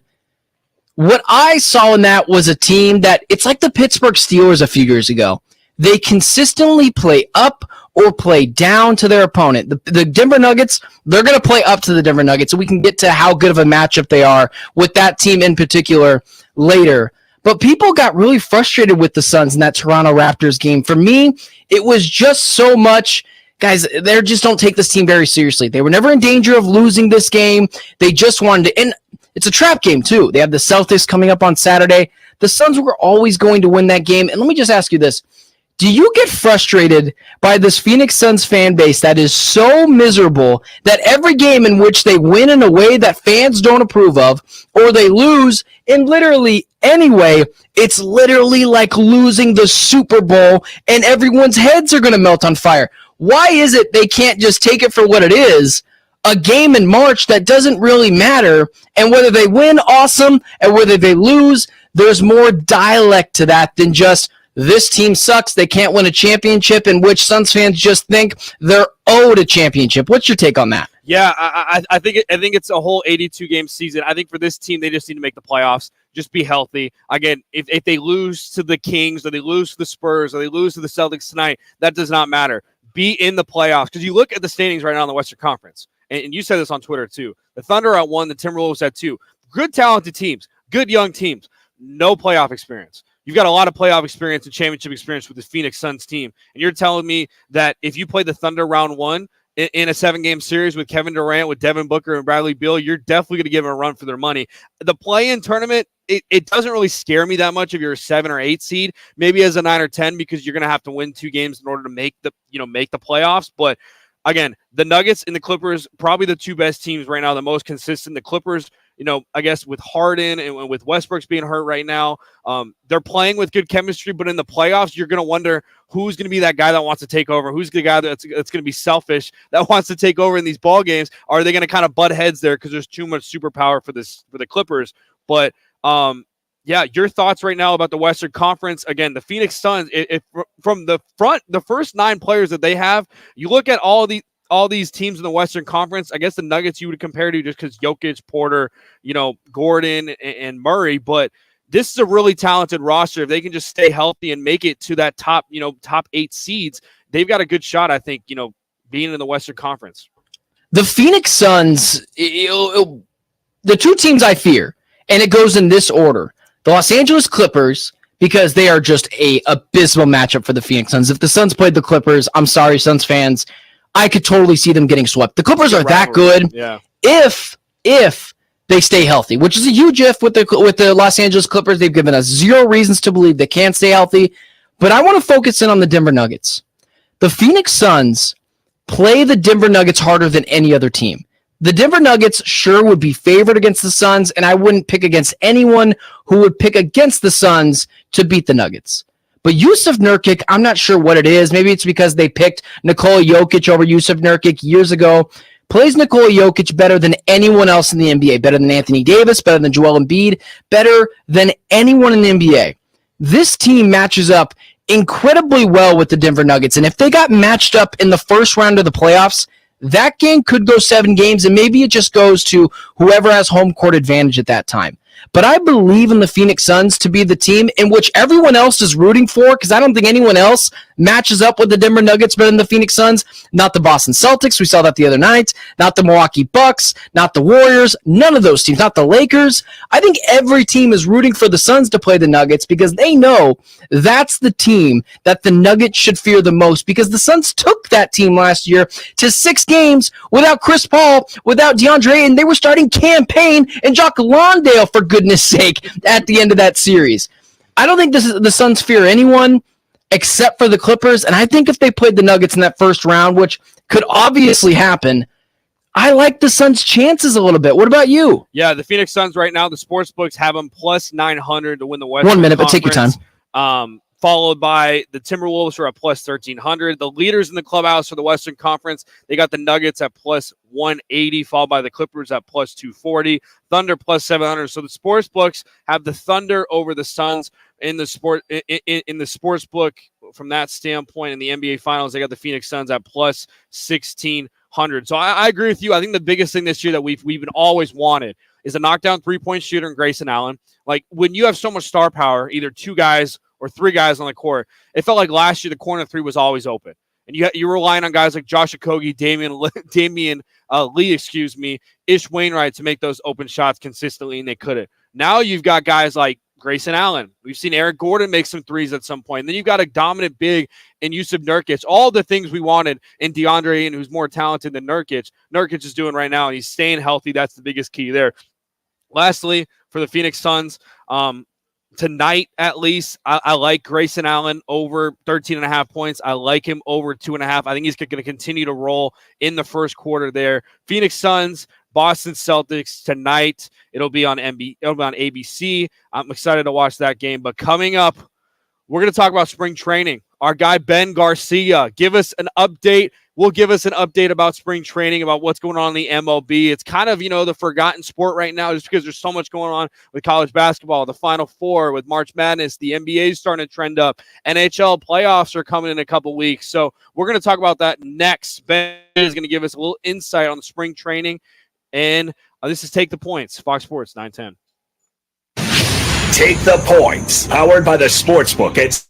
C: What I saw in that was a team that, it's like the Pittsburgh Steelers a few years ago. They consistently play up or play down to their opponent. The Denver Nuggets, they're going to play up to the Denver Nuggets, so we can get to how good of a matchup they are with that team in particular later. But people got really frustrated with the Suns in that Toronto Raptors game. For me, it was just so much, guys, they just don't take this team very seriously. They were never in danger of losing this game. They just wanted to, and it's a trap game too. They have the Celtics coming up on Saturday. The Suns were always going to win that game. And let me just ask you this. Do you get frustrated by this Phoenix Suns fan base that is so miserable that every game in which they win in a way that fans don't approve of, or they lose in literally any way, it's literally like losing the Super Bowl and everyone's heads are going to melt on fire? Why is it they can't just take it for what it is, a game in March that doesn't really matter, and whether they win, awesome, and whether they lose, there's more dialect to that than just this team sucks, they can't win a championship, in which Suns fans just think they're owed a championship. What's your take on that?
B: Yeah, I think it's a whole 82-game season. I think for this team, they just need to make the playoffs. Just be healthy. Again, if they lose to the Kings, or they lose to the Spurs, or they lose to the Celtics tonight, that does not matter. Be in the playoffs. Because you look at the standings right now in the Western Conference, and you said this on Twitter too. The Thunder at 1, the Timberwolves at 2. Good talented teams, good young teams, no playoff experience. You've got a lot of playoff experience and championship experience with the Phoenix Suns team. And you're telling me that if you play the Thunder round 1 in a 7-game series with Kevin Durant, with Devin Booker and Bradley Beal, you're definitely going to give them a run for their money. The play-in tournament, it doesn't really scare me that much if you're a 7 or 8 seed, maybe as a 9 or 10, because you're going to have to win 2 games in order to make the playoffs. But again, the Nuggets and the Clippers, probably the 2 best teams right now, the most consistent. The Clippers, I guess with Harden and with Westbrook's being hurt right now, they're playing with good chemistry, but in the playoffs, you're going to wonder who's going to be that guy that wants to take over, who's the guy that's going to be selfish, that wants to take over in these ball games. Are they going to kind of butt heads there because there's too much superpower for the Clippers? But yeah, your thoughts right now about the Western Conference. Again, the Phoenix Suns, if from the front, the first 9 players that they have, you look at all these teams in the Western Conference, I guess the Nuggets you would compare to just because Jokic, Porter, Gordon, and Murray. But this is a really talented roster. If they can just stay healthy and make it to that top 8 seeds, they've got a good shot, I think, being in the Western Conference. The Phoenix Suns, the 2 teams I fear, and it goes in this order. The Los Angeles Clippers, because they are just a abysmal matchup for the Phoenix Suns. If the Suns played the Clippers, I'm sorry, Suns fans, I could totally see them getting swept. The Clippers are that good if they stay healthy, which is a huge if with the Los Angeles Clippers. They've given us 0 reasons to believe they can't stay healthy. But I want to focus in on the Denver Nuggets. The Phoenix Suns play the Denver Nuggets harder than any other team. The Denver Nuggets sure would be favored against the Suns, and I wouldn't pick against anyone who would pick against the Suns to beat the Nuggets. But Jusuf Nurkic, I'm not sure what it is. Maybe it's because they picked Nikola Jokic over Jusuf Nurkic years ago. Plays Nikola Jokic better than anyone else in the NBA, better than Anthony Davis, better than Joel Embiid, better than anyone in the NBA. This team matches up
C: incredibly well with the Denver Nuggets. And if they got matched up in the first round of the playoffs, that game could go 7 games, and maybe it just goes to whoever has home court advantage at that time. But I believe in the Phoenix Suns to be the team in which everyone else is rooting for, because I don't think anyone else matches up with the Denver Nuggets better than the Phoenix Suns. Not the Boston Celtics, we saw that the other night. Not the Milwaukee Bucks, not the Warriors, none of those teams, not the Lakers. I think every team is rooting for the Suns to play the Nuggets because they know that's the team that the Nuggets should fear the most, because the Suns took that team last year to 6 games without Chris Paul, without DeAndre, and they were starting campaign and Jock Lawndale, for goodness sake, at the end of that series. I don't think the Suns fear anyone except for the Clippers, and I think if they played the Nuggets in that first round, which could obviously happen, I like the Suns' chances a little bit. What about you?
B: Yeah, the Phoenix Suns right now, the sports books have them plus 900 to win the Western
C: 1 minute,
B: Conference.
C: but take your time.
B: Followed by the Timberwolves, who are at plus 1,300. The leaders in the clubhouse for the Western Conference, they got the Nuggets at plus 180, followed by the Clippers at plus 240. Thunder plus 700. So the sports books have the Thunder over the Suns in the sports book. From that standpoint, in the NBA Finals, they got the Phoenix Suns at plus 1,600. So I agree with you. I think the biggest thing this year that we've been always wanted is a knockdown 3-point shooter in Grayson Allen. Like, when you have so much star power, either 2 guys or 3 guys on the court, it felt like last year the corner 3 was always open. And you were relying on guys like Josh Okogie, Damian Lee, Ish Wainwright to make those open shots consistently, and they couldn't. Now you've got guys like Grayson Allen. We've seen Eric Gordon make some threes at some point. And then you've got a dominant big in Yusuf Nurkic. All the things we wanted in DeAndre, and who's more talented than Nurkic. Nurkic is doing right now, and he's staying healthy. That's the biggest key there. Lastly, for the Phoenix Suns, tonight at least, I like Grayson Allen over 13.5 points. I like him over 2.5. I think he's going to continue to roll in the first quarter there. Phoenix Suns, Boston Celtics tonight. It'll be on ABC. I'm excited to watch that game. But coming up, we're going to talk about spring training. Our guy Ben Garcia, give us an update. Will give us an update about spring training, about what's going on in the MLB. It's kind of, the forgotten sport right now, just because there's so much going on with college basketball, the Final Four, with March Madness. The NBA is starting to trend up. NHL playoffs are coming in a couple weeks. So we're going to talk about that next. Ben is going to give us a little insight on the spring training. And this is Take the Points, Fox Sports 910.
A: Take the Points, powered by the Sportsbook at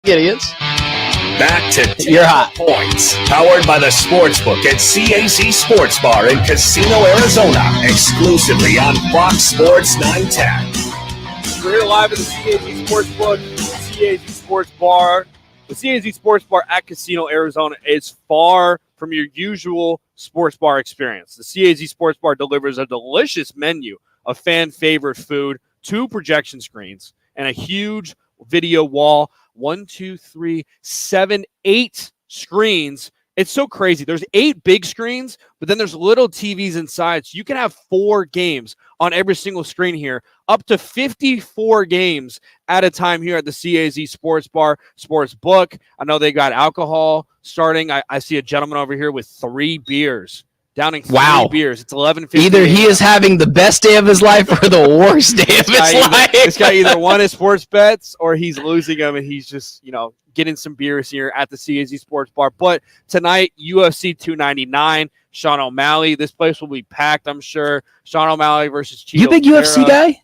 C: Idiots.
A: Back to
C: You're hot.
A: Points, powered by the Sportsbook at CAZ Sports Bar in Casino, Arizona, exclusively on Fox Sports 910.
B: We're live at the CAZ Sportsbook, CAZ Sports Bar. The CAZ Sports Bar at Casino, Arizona is far from your usual sports bar experience. The CAZ Sports Bar delivers a delicious menu of fan-favorite food, 2 projection screens, and a huge video wall. 1, 2, 3, 7, 8 screens. It's so crazy. There's 8 big screens, but then there's little TVs inside. So you can have 4 games on every single screen here, up to 54 games at a time here at the CAZ Sports Bar, Sportsbook. I know they got alcohol starting. I see a gentleman over here with 3 beers. Downing 3 beers. It's 11:50.
C: Either he is having the best day of his life or the worst day of his life.
B: This guy either won his sports bets or he's losing them, and he's just, getting some beers here at the CAZ Sports Bar. But tonight, UFC 299, Sean O'Malley. This place will be packed, I'm sure. Sean O'Malley versus Cheeto.
C: You big UFC guy?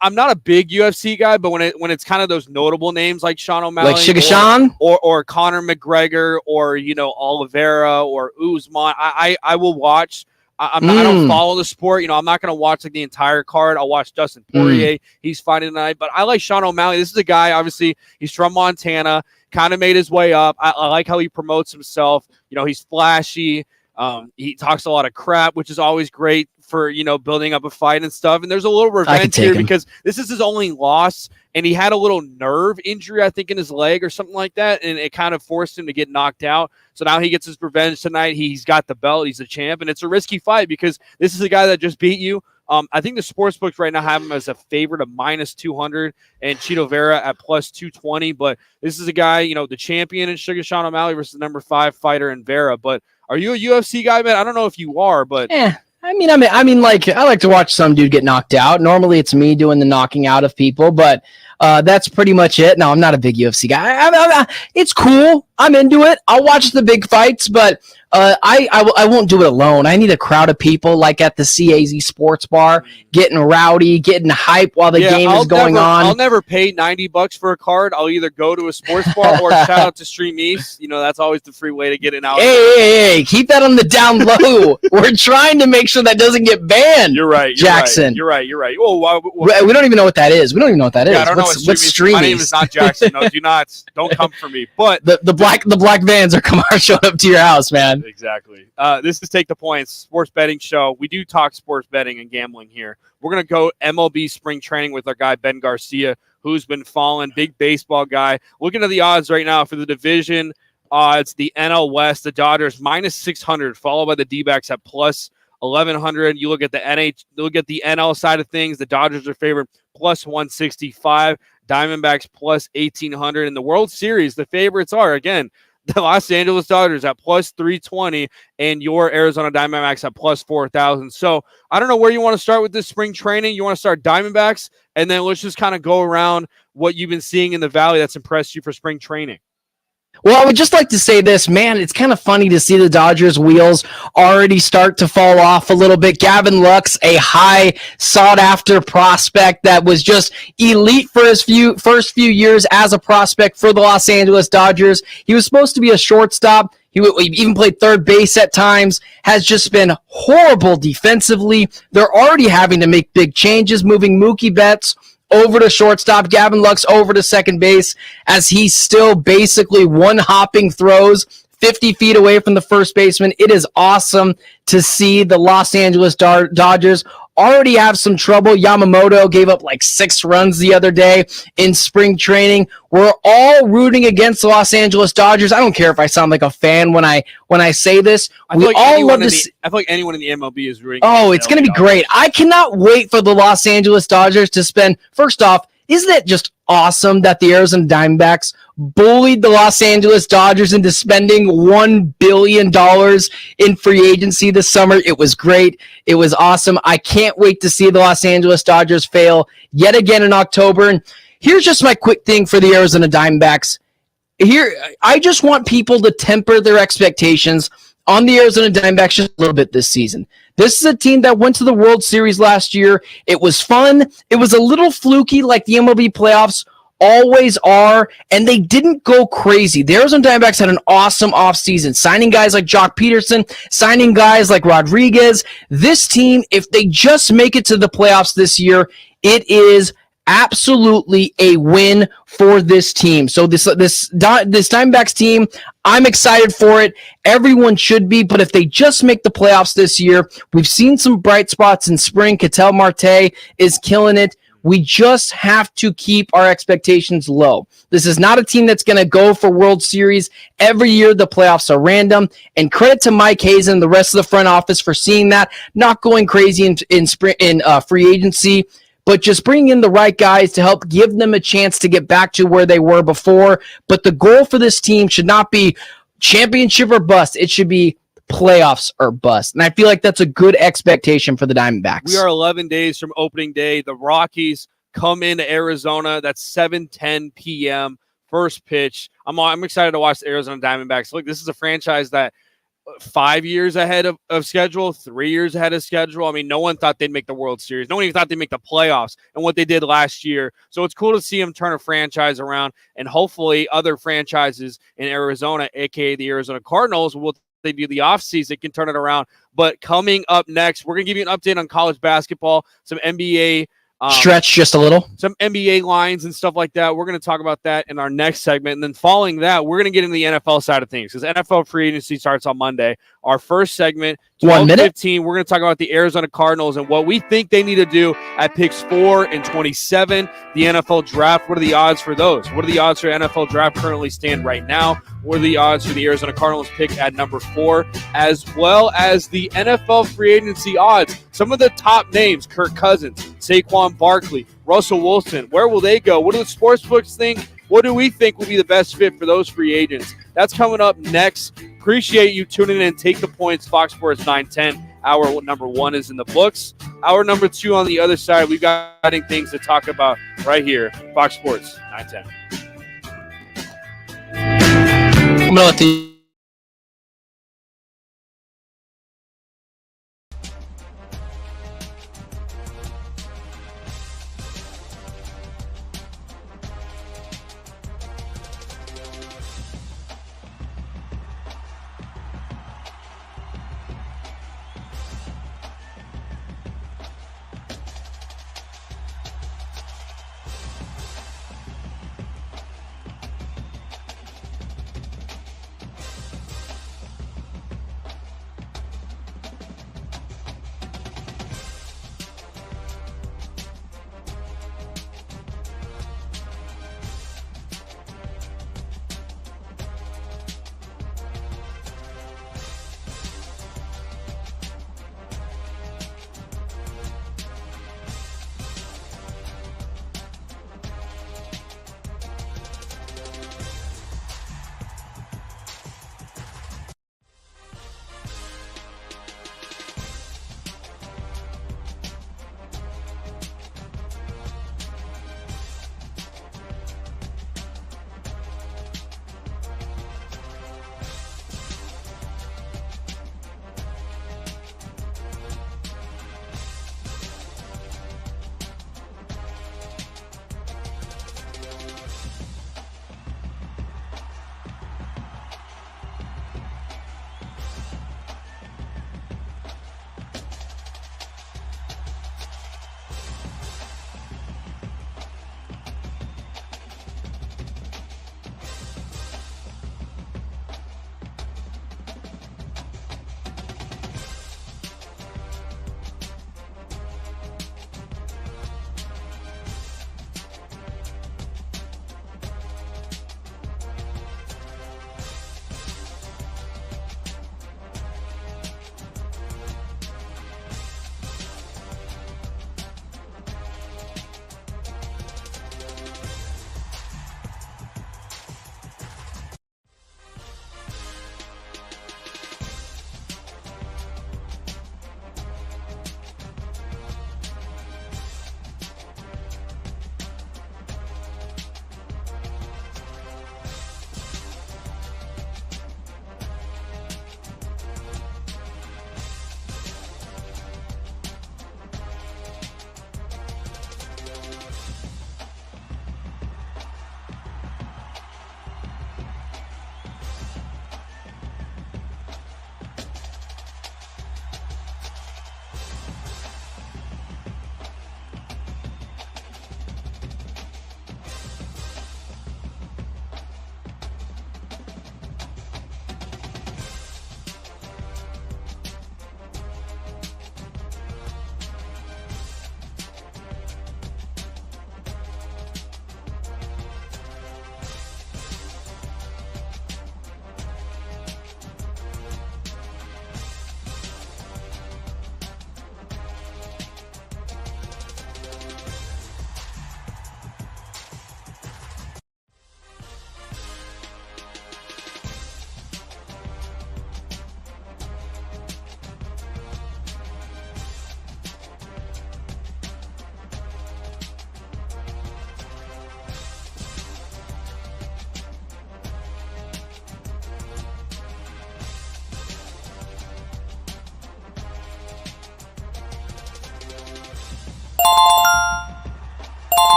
B: I'm not a big UFC guy, but when it's kind of those notable names like Sean O'Malley,
C: like Sugar Sean,
B: or Conor McGregor, or Oliveira or Usman, I will watch. I don't follow the sport. I'm not going to watch like the entire card. I'll watch Dustin Poirier. He's fighting tonight, but I like Sean O'Malley. This is a guy. Obviously, he's from Montana. Kind of made his way up. I like how he promotes himself. He's flashy. He talks a lot of crap, which is always great for, building up a fight and stuff. And there's a little revenge here because this is his only loss, and he had a little nerve injury, I think, in his leg or something like that, and it kind of forced him to get knocked out. So now he gets his revenge tonight. He's got the belt. He's a champ, and it's a risky fight because this is a guy that just beat you. I think the sportsbooks right now have him as a favorite of -200 and Cheeto Vera at +220. But this is a guy, the champion in Sugar Sean O'Malley versus the number 5 fighter in Vera. But are you a UFC guy, man? I don't know if you are, but
C: I like to watch some dude get knocked out. Normally, it's me doing the knocking out of people, but that's pretty much it. No, I'm not a big UFC guy. It's cool. I'm into it. I'll watch the big fights, but I won't do it alone. I need a crowd of people like at the CAZ Sports Bar, getting rowdy, getting hype while the game is going on.
B: I'll never pay $90 for a card. I'll either go to a sports bar or shout out to Stream East. That's always the free way to get in out.
C: Hey, keep that on the down low. We're trying to make sure that doesn't get banned.
B: You're right,
C: Jackson.
B: You're right. Oh,
C: we don't even know what that is. We don't even know what that is.
B: I don't know
C: what's Stream East?
B: My name is not Jackson. No, don't come for me. But
C: the black vans are showing up to your house, man.
B: Exactly. This is Take the Points, sports betting show. We do talk sports betting and gambling here. We're going to go MLB spring training with our guy, Ben Garcia, who's been following, big baseball guy. Looking at the odds right now for the division odds, the NL West, the Dodgers -600, followed by the D-backs at +1100. You look at the NL side of things, the Dodgers are favored +165, Diamondbacks +1800. In the World Series, the favorites are, again, the Los Angeles Dodgers at +320 and your Arizona Diamondbacks at +4,000. So I don't know where you want to start with this spring training. You want to start Diamondbacks, and then let's just kind of go around what you've been seeing in the Valley that's impressed you for spring training.
C: Well, I would just like to say this, man, it's kind of funny to see the Dodgers' wheels already start to fall off a little bit. Gavin Lux, a high sought-after prospect that was just elite for his first few years as a prospect for the Los Angeles Dodgers. He was supposed to be a shortstop. He even played third base at times, has just been horrible defensively. They're already having to make big changes, moving Mookie Betts over to shortstop, Gavin Lux over to second base, as he's still basically one-hopping throws 50 feet away from the first baseman. It is awesome to see the Los Angeles Dodgers already have some trouble. Yamamoto gave up like 6 runs the other day in spring training. We're all rooting against the Los Angeles Dodgers. I don't care if I sound like a fan when I say this.
B: I feel like anyone in the MLB is rooting.
C: Oh, it's going to be great. I cannot wait for the Los Angeles Dodgers to spend, first off, isn't it just awesome that the Arizona Diamondbacks bullied the Los Angeles Dodgers into spending $1 billion in free agency this summer? It was great. It was awesome. I can't wait to see the Los Angeles Dodgers fail yet again in October. And here's just my quick thing for the Arizona Diamondbacks. Here, I just want people to temper their expectations on the Arizona Diamondbacks just a little bit this season. This is a team that went to the World Series last year. It was fun. It was a little fluky like the MLB playoffs always are, and they didn't go crazy. The Arizona Diamondbacks had an awesome offseason, signing guys like Jock Peterson, signing guys like Rodriguez. This team, if they just make it to the playoffs this year, it is absolutely a win for this team. So this Diamondbacks team, I'm excited for it. Everyone should be, but if they just make the playoffs this year, we've seen some bright spots in spring. Ketel Marte is killing it. We just have to keep our expectations low. This is not a team that's going to go for World Series every year. The playoffs are random, and credit to Mike Hayes and the rest of the front office for seeing that, not going crazy in free agency, but just bringing in the right guys to help give them a chance to get back to where they were before. But the goal for this team should not be championship or bust. It should be playoffs or bust. And I feel like that's a good expectation for the Diamondbacks.
B: We are 11 days from opening day. The Rockies come into Arizona. That's 7:10 p.m. first pitch. I'm excited to watch the Arizona Diamondbacks. Look, this is a franchise that 5 years ahead of schedule, 3 years ahead of schedule. I mean, no one thought they'd make the World Series. No one even thought they'd make the playoffs and what they did last year. So it's cool to see them turn a franchise around, and hopefully other franchises in Arizona, aka the Arizona Cardinals, will they do the offseason can turn it around. But coming up next, we're going to give you an update on college basketball, some NBA
C: stretch just a little,
B: some NBA lines and stuff like that. We're going to talk about that in our next segment. And then following that, we're going to get into the NFL side of things because NFL free agency starts on Monday. Our first segment, 12:15, we're going to talk about the Arizona Cardinals and what we think they need to do at picks 4 and 27. The NFL draft, what are the odds for those? What are the odds for NFL draft currently stand right now? What are the odds for the Arizona Cardinals pick at number 4, as well as the NFL free agency odds? Some of the top names, Kirk Cousins, Saquon Barkley, Russell Wilson, where will they go? What do the sportsbooks think? What do we think will be the best fit for those free agents? That's coming up next. Appreciate you tuning in. Take the points, Fox Sports 910. Hour number 1 is in the books. Hour number 2 on the other side. We've got things to talk about right here, Fox Sports 910.
C: I'm going to let the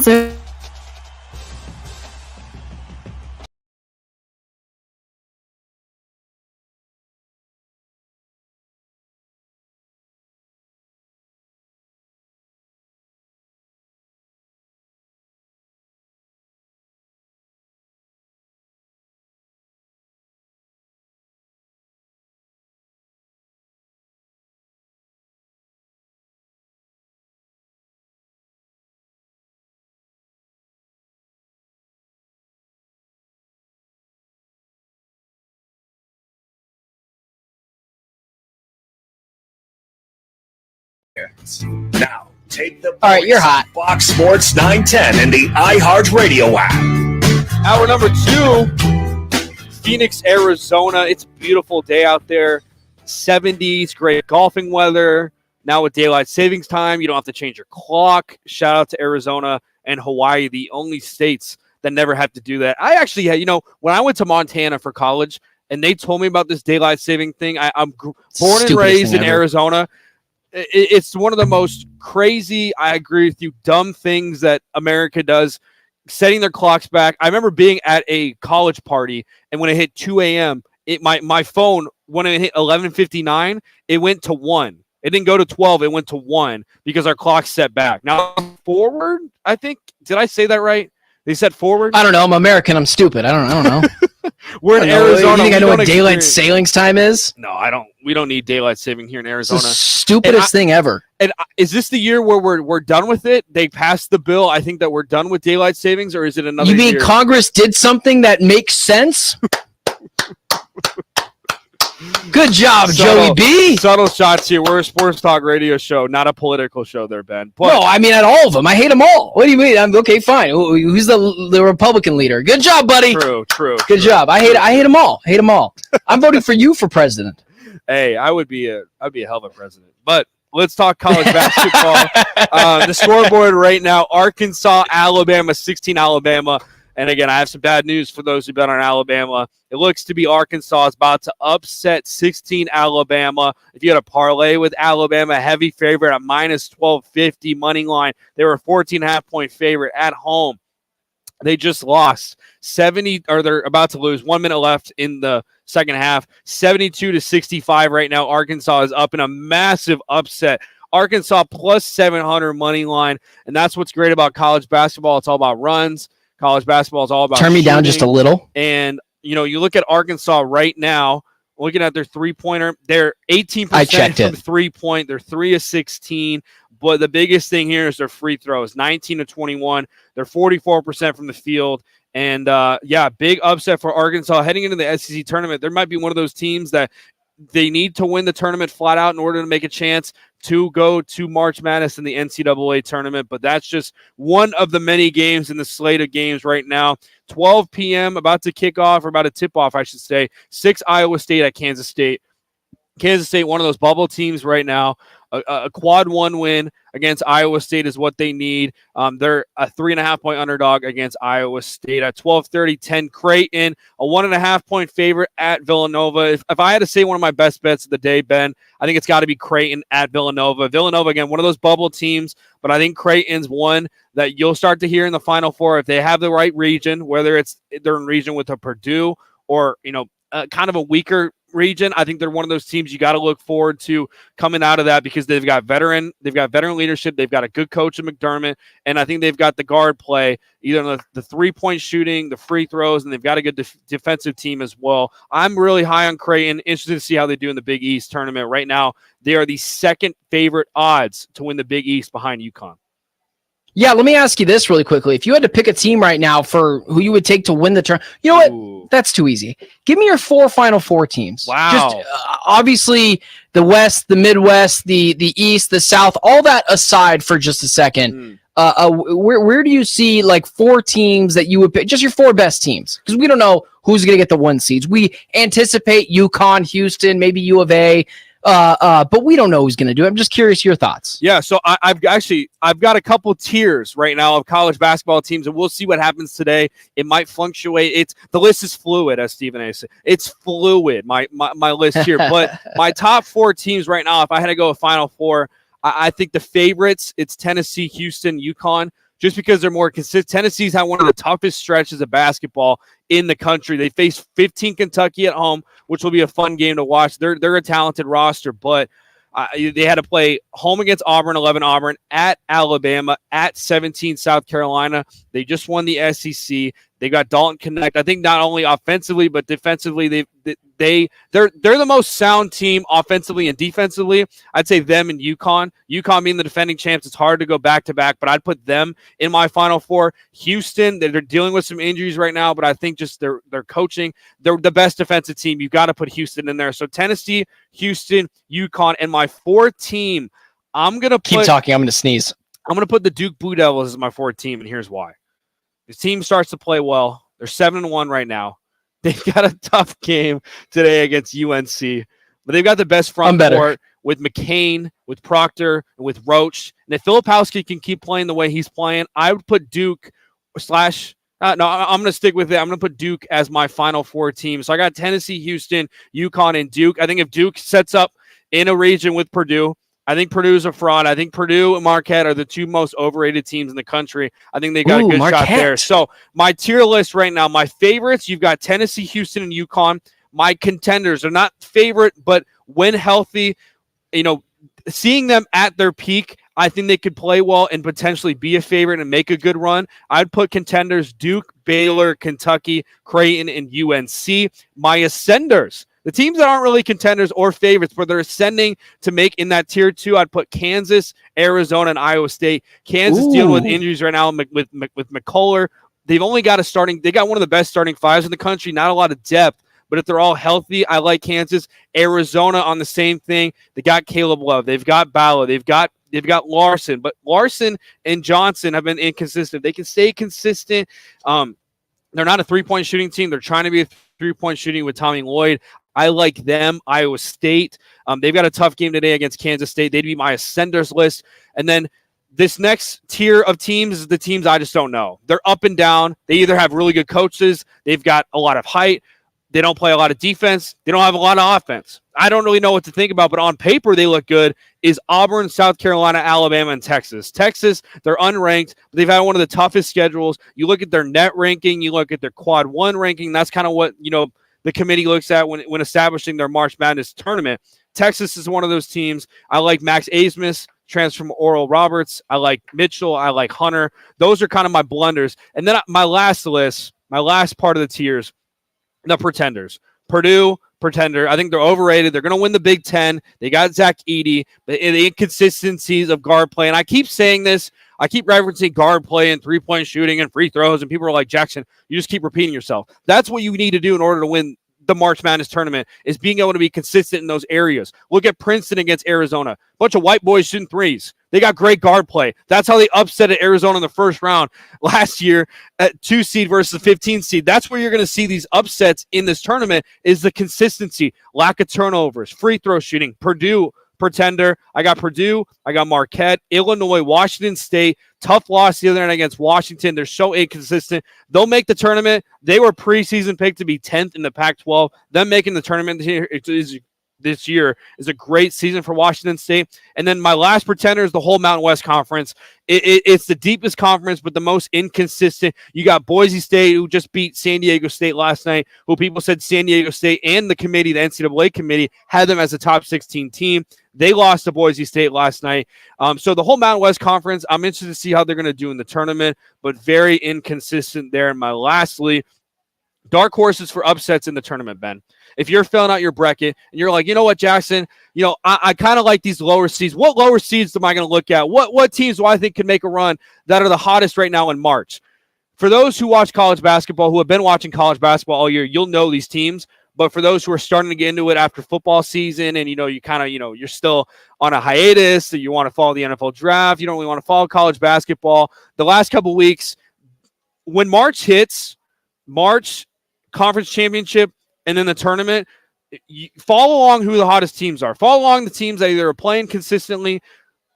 D: sponsor.
A: Now, take the
C: All right, you're hot.
A: Fox Sports 910 and the iHeartRadio app.
B: Hour number 2, Phoenix, Arizona. It's a beautiful day out there. 70s, great golfing weather. Now with daylight savings time, you don't have to change your clock. Shout out to Arizona and Hawaii, the only states that never have to do that. I actually had, when I went to Montana for college and they told me about this daylight saving thing, I'm born and raised in Arizona. It's one of the most crazy, I agree with you, dumb things that America does, setting their clocks back. I remember being at a college party, and when it hit 2 a.m., my phone, when it hit 11:59, it went to 1. It didn't go to 12. It went to 1 because our clock's set back. Now, forward, I think. Did I say that right? They said forward?
C: I don't know. I'm American. I'm stupid. I don't know.
B: We're in Arizona.
C: You think I know what daylight savings time is?
B: No, I don't. We don't need daylight saving here in Arizona.
C: It's the stupidest thing ever.
B: And is this the year where we're done with it? They passed the bill. I think that we're done with daylight savings, or is it another year?
C: You mean Congress did something that makes sense? Good job, Joey B.
B: Subtle shots here. We're a sports talk radio show, not a political show there, Ben. But,
C: no, I mean at all of them. I hate them all. What do you mean? Okay, fine. Who's the Republican leader? Good job, buddy.
B: True.
C: Good job. I hate them all. Hate them all. I'm voting for you for president.
B: Hey, I'd be a hell of a president. But let's talk college basketball. The scoreboard right now: Arkansas, Alabama, 16 Alabama. And again, I have some bad news for those who bet on Alabama. It looks to be Arkansas is about to upset 16 Alabama. If you had a parlay with Alabama, heavy favorite at minus 1250 money line. They were a 14.5-point favorite at home. They just lost 70, or they're about to lose. 1 minute left in the second half. 72-65 right now. Arkansas is up in a massive upset. Arkansas plus 700 money line. And that's what's great about college basketball. It's all about runs. College basketball is all about
C: turn me down just a little.
B: And, you look at Arkansas right now, looking at their three-pointer, they're 18% from three-point. They're 3 of 16. But the biggest thing here is their free throws, 19 of 21. They're 44% from the field. And, big upset for Arkansas. Heading into the SEC tournament, there might be one of those teams that they need to win the tournament flat out in order to make a chance to go to March Madness in the NCAA tournament. But that's just one of the many games in the slate of games right now. 12 p.m. about to kick off, or about to tip off, I should say. 6 Iowa State at Kansas State. Kansas State, one of those bubble teams right now. A quad 1 win against Iowa State is what they need. They're a 3.5-point underdog against Iowa State at 12:30. 10 Creighton, a 1.5-point favorite at Villanova. If I had to say one of my best bets of the day, Ben, I think it's got to be Creighton at Villanova. Villanova, again, one of those bubble teams, but I think Creighton's one that you'll start to hear in the Final Four if they have the right region, whether they're in region with a Purdue or kind of a weaker region. I think they're one of those teams you got to look forward to coming out of that, because they've got veteran leadership. They've got a good coach in McDermott, and I think they've got the guard play, either the 3-point shooting, the free throws, and they've got a good defensive team as well. I'm really high on Creighton. Interested to see how they do in the Big East tournament. Right now, they are the second favorite odds to win the Big East behind UConn.
C: Yeah, let me ask you this really quickly. If you had to pick a team right now for who you would take to win the tournament, you know what?
B: Ooh.
C: That's too easy. Give me your 4 Final Four teams.
B: Wow.
C: Just obviously the West, the Midwest, the East, the South, all that aside for just a second. Where do you see like 4 teams that you would pick? Just your 4 best teams, because we don't know who's going to get the 1 seeds. We anticipate UConn, Houston, maybe U of A. But we don't know who's going to do it. I'm just curious your thoughts.
B: Yeah, so I've got a couple tiers right now of college basketball teams, and we'll see what happens today. It might fluctuate. The list is fluid, as Stephen A. said. It's fluid, my list here. But my top 4 teams right now, if I had to go with Final Four, I think the favorites, it's Tennessee, Houston, UConn. just because they're more consistent. Tennessee's had one of the toughest stretches of basketball in the country. They face 15 Kentucky at home, which will be a fun game to watch. They're a talented roster, but they had to play home against Auburn, 11 Auburn, at Alabama, at 17 South Carolina. They just won the SEC. They got Dalton Connect. I think not only offensively but defensively, they're the most sound team offensively and defensively. I'd say them and UConn. UConn being the defending champs, it's hard to go back to back, but I'd put them in my Final Four. Houston, they're dealing with some injuries right now, but I think just their coaching, they're the best defensive team. You've got to put Houston in there. So Tennessee, Houston, UConn, and my fourth team. I'm gonna
C: keep talking. I'm gonna sneeze.
B: I'm gonna put the Duke Blue Devils as my fourth team, and here's why. The team starts to play well. They're 7-1 right now. They've got a tough game today against UNC, but they've got the best front court with McCain, with Proctor, and with Roach. And if Filipowski can keep playing the way he's playing, I would put Duke no, I'm going to stick with it. I'm going to put Duke as my Final Four team. So I got Tennessee, Houston, UConn, and Duke. I think if Duke sets up in a region with Purdue, I think Purdue's a fraud. I think Purdue and Marquette are the two most overrated teams in the country. I think they got a good shot there. So my tier list right now, my favorites, you've got Tennessee, Houston, and UConn. My contenders are not favorite, but when healthy, seeing them at their peak, I think they could play well and potentially be a favorite and make a good run. I'd put contenders Duke, Baylor, Kentucky, Creighton, and UNC. My ascenders, the teams that aren't really contenders or favorites, but they're ascending to make in that tier 2, I'd put Kansas, Arizona, and Iowa State. Kansas dealing with injuries right now with McCullough. They've only got they got one of the best starting fives in the country, not a lot of depth, but if they're all healthy, I like Kansas. Arizona on the same thing. They got Caleb Love. They've got Bala. They've got Larson, but Larson and Johnson have been inconsistent. They can stay consistent. They're not a three-point shooting team. They're trying to be a three-point shooting with Tommy Lloyd. I like them. Iowa State. They've got a tough game today against Kansas State. They'd be my ascenders list. And then this next tier of teams is the teams I just don't know. They're up and down. They either have really good coaches. They've got a lot of height. They don't play a lot of defense. They don't have a lot of offense. I don't really know what to think about, but on paper, they look good. Is Auburn, South Carolina, Alabama, and Texas. Texas, they're unranked, but they've had one of the toughest schedules. You look at their net ranking, you look at their quad 1 ranking. That's kind of what, the committee looks at when establishing their March Madness tournament. Texas is one of those teams. I like Max Abmas, transfer from Oral Roberts. I like Mitchell. I like Hunter. Those are kind of my blunders. And then my last part of the tiers, the pretenders. Purdue, pretender. I think they're overrated. They're going to win the Big Ten. They got Zach Edey. The inconsistencies of guard play. And I keep saying this. I keep referencing guard play and three-point shooting and free throws. And people are like, Jackson, you just keep repeating yourself. That's what you need to do in order to win the March Madness tournament, is being able to be consistent in those areas. Look at Princeton against Arizona. Bunch of white boys shooting threes. They got great guard play. That's how they upset at Arizona in the first round last year at 2 seed versus 15 seed. That's where you're going to see these upsets in this tournament, is the consistency, lack of turnovers, free throw shooting. Purdue, pretender. I got Purdue. I got Marquette, Illinois, Washington State. Tough loss the other night against Washington. They're so inconsistent. They'll make the tournament. They were preseason picked to be 10th in the Pac-12. Them making the tournament this year is a great season for Washington State. And then my last pretender is the whole Mountain West Conference. It's the deepest conference, but the most inconsistent. You got Boise State, who just beat San Diego State last night, who people said San Diego State and the committee, the NCAA committee, had them as a top 16 team. They lost to Boise State last night. So the whole Mountain West Conference, I'm interested to see how they're going to do in the tournament, but very inconsistent there. And my lastly, dark horses for upsets in the tournament, Ben. If you're filling out your bracket and you're like, you know what, Jackson, I kind of like these lower seeds. What lower seeds am I going to look at? What teams do I think can make a run that are the hottest right now in March? For those who watch college basketball, who have been watching college basketball all year, you'll know these teams. But for those who are starting to get into it after football season and, you kind of, you're still on a hiatus, and you want to follow the NFL draft, you don't really want to follow college basketball, the last couple of weeks, when March hits, March conference championship, and then the tournament, follow along who the hottest teams are. Follow along the teams that either are playing consistently,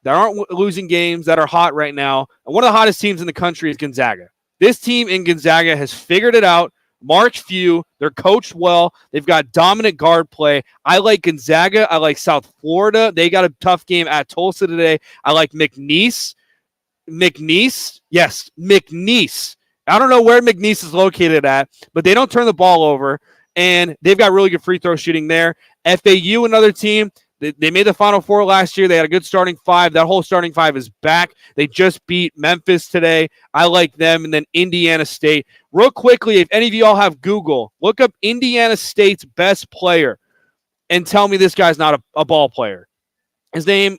B: that aren't losing games, that are hot right now. And one of the hottest teams in the country is Gonzaga. This team in Gonzaga has figured it out. March few. They're coached well. They've got dominant guard play. I like Gonzaga. I like South Florida. They got a tough game at Tulsa today. I like McNeese. McNeese. Yes, McNeese. I don't know where McNeese is located at, but they don't turn the ball over, and they've got really good free throw shooting there. FAU, another team. They made the Final Four last year. They had a good starting five. That whole starting five is back. They just beat Memphis today. I like them. And then Indiana State. Real quickly, if any of you all have Google, look up Indiana State's best player and tell me this guy's not a ball player. His name,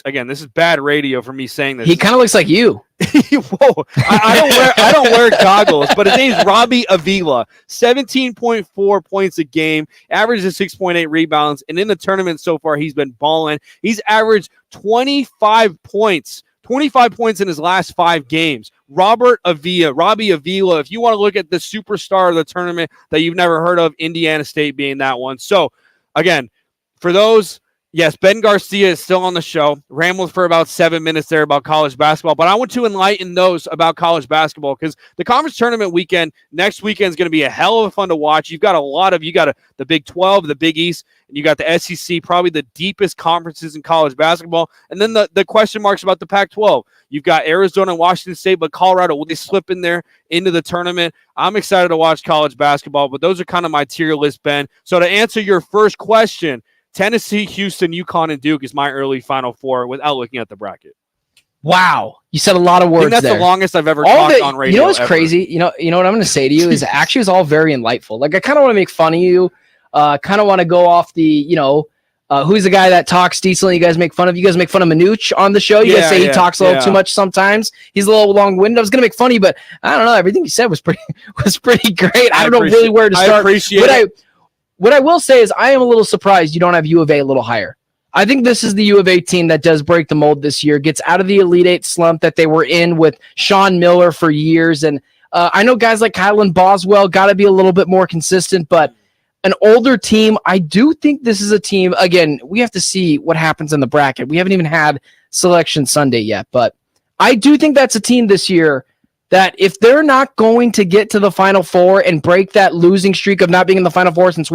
B: again, this is bad radio for me saying this.
C: He kind of looks like you.
B: Whoa. I don't wear goggles, but his name's Robbie Avila. 17.4 points a game, averages 6.8 rebounds, and in the tournament so far, he's been balling. He's averaged 25 points. 25 points in his last 5 games. Robbie Avila, if you want to look at the superstar of the tournament that you've never heard of, Indiana State being that one. So, again, for those... Yes, Ben Garcia is still on the show. Rambled for about 7 minutes there about college basketball, but I want to enlighten those about college basketball because the conference tournament weekend, next weekend is going to be a hell of a fun to watch. You got the Big 12, the Big East, and you got the SEC, probably the deepest conferences in college basketball. And then the question marks about the Pac-12. You've got Arizona and Washington State, but Colorado, will they slip in there into the tournament? I'm excited to watch college basketball, but those are kind of my tier list, Ben. So to answer your first question, Tennessee, Houston, UConn, and Duke is my early Final Four without looking at the bracket.
C: Wow. You said a lot of words
B: I think that's
C: there.
B: the longest I've ever talked on radio.
C: You know what's crazy? You know what I'm going to say to you is actually it's all very enlightful. Like, I kind of want to make fun of you. Kind of want to go off the, who's the guy that talks decently? You guys make fun of? You guys make fun of Manuch on the show? You guys say he talks a little too much sometimes. He's a little long-winded. I was going to make fun of you, but I don't know. Everything you said was pretty great. I don't know really where to start.
B: I appreciate it.
C: What I will say is I am a little surprised you don't have U of A a little higher. I think this is the U of A team that does break the mold this year, gets out of the Elite Eight slump that they were in with Sean Miller for years. And I know guys like Kylan Boswell got to be a little bit more consistent, but an older team, I do think this is a team, again, we have to see what happens in the bracket. We haven't even had Selection Sunday yet, but I do think that's a team this year that if they're not going to get to the Final Four and break that losing streak of not being in the Final Four since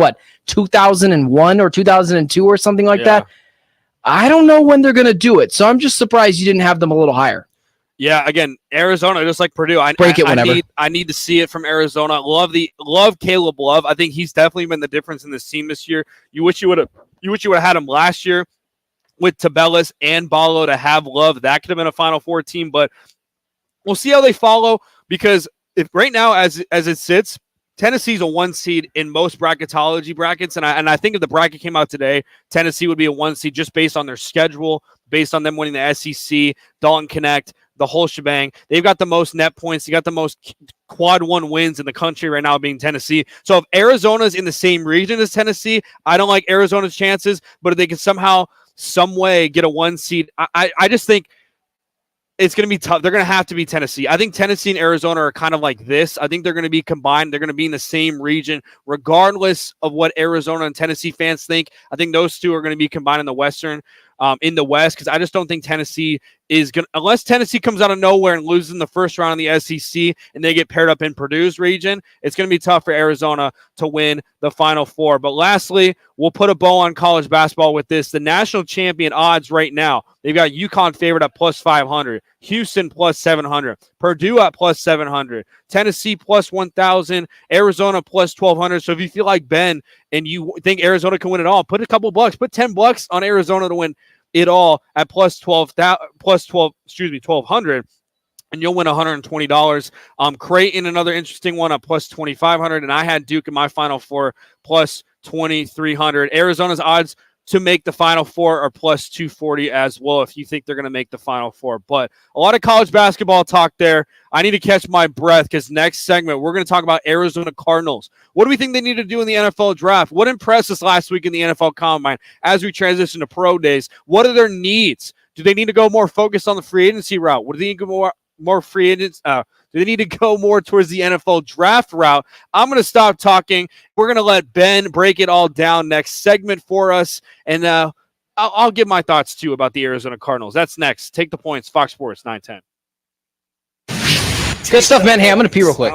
C: 2001 or 2002 or something like that, I don't know when they're going to do it. So I'm just surprised you didn't have them a little higher.
B: Yeah, again, Arizona, just like Purdue. I need to see it from Arizona. Love Caleb Love. I think he's definitely been the difference in this team this year. You wish you would have had him last year with Tabellas and Ballo to have Love. That could have been a Final Four team, but we'll see how they follow, because if right now, as it sits, Tennessee's a 1 seed in most bracketology brackets, and I think if the bracket came out today, Tennessee would be a 1 seed just based on their schedule, based on them winning the SEC, Dalton Connect, the whole shebang. They've got the most net points. They got the most quad 1 wins in the country right now, being Tennessee. So if Arizona's in the same region as Tennessee, I don't like Arizona's chances, but if they can somehow, some way get a 1 seed, I just think it's going to be tough. They're going to have to be Tennessee. I think Tennessee and Arizona are kind of like this. I think they're going to be combined. They're going to be in the same region, regardless of what Arizona and Tennessee fans think. I think those two are going to be combined in the in the West, because I just don't think Tennessee is going to, unless Tennessee comes out of nowhere and loses in the first round of the SEC and they get paired up in Purdue's region, it's going to be tough for Arizona to win the Final Four. But lastly, we'll put a bow on college basketball with this. The national champion odds right now, they've got UConn favored at plus 500, Houston plus 700, Purdue at plus 700, Tennessee plus 1,000, Arizona plus 1,200. So if you feel like Ben and you think Arizona can win it all, put a couple bucks, put $10 on Arizona to win it all at plus 1,200, and you'll win $120. Creighton, another interesting one, at plus 2,500, and I had Duke in my Final Four plus 2,300. Arizona's odds to make the Final Four are plus 240 as well, if you think they're going to make the Final Four. But a lot of college basketball talk there. I need to catch my breath, because next segment, we're going to talk about Arizona Cardinals. What do we think they need to do in the NFL draft? What impressed us last week in the NFL Combine as we transition to pro days? What are their needs? Do they need to go more focused on the free agency route? What do they need to go more free agents? Do they need to go more towards the NFL draft route? I'm going to stop talking. We're going to let Ben break it all down next segment for us. And I'll give my thoughts, too, about the Arizona Cardinals. That's next. Take the Points, Fox Sports 910.
C: Good stuff, man. Hey, I'm going to pee real quick.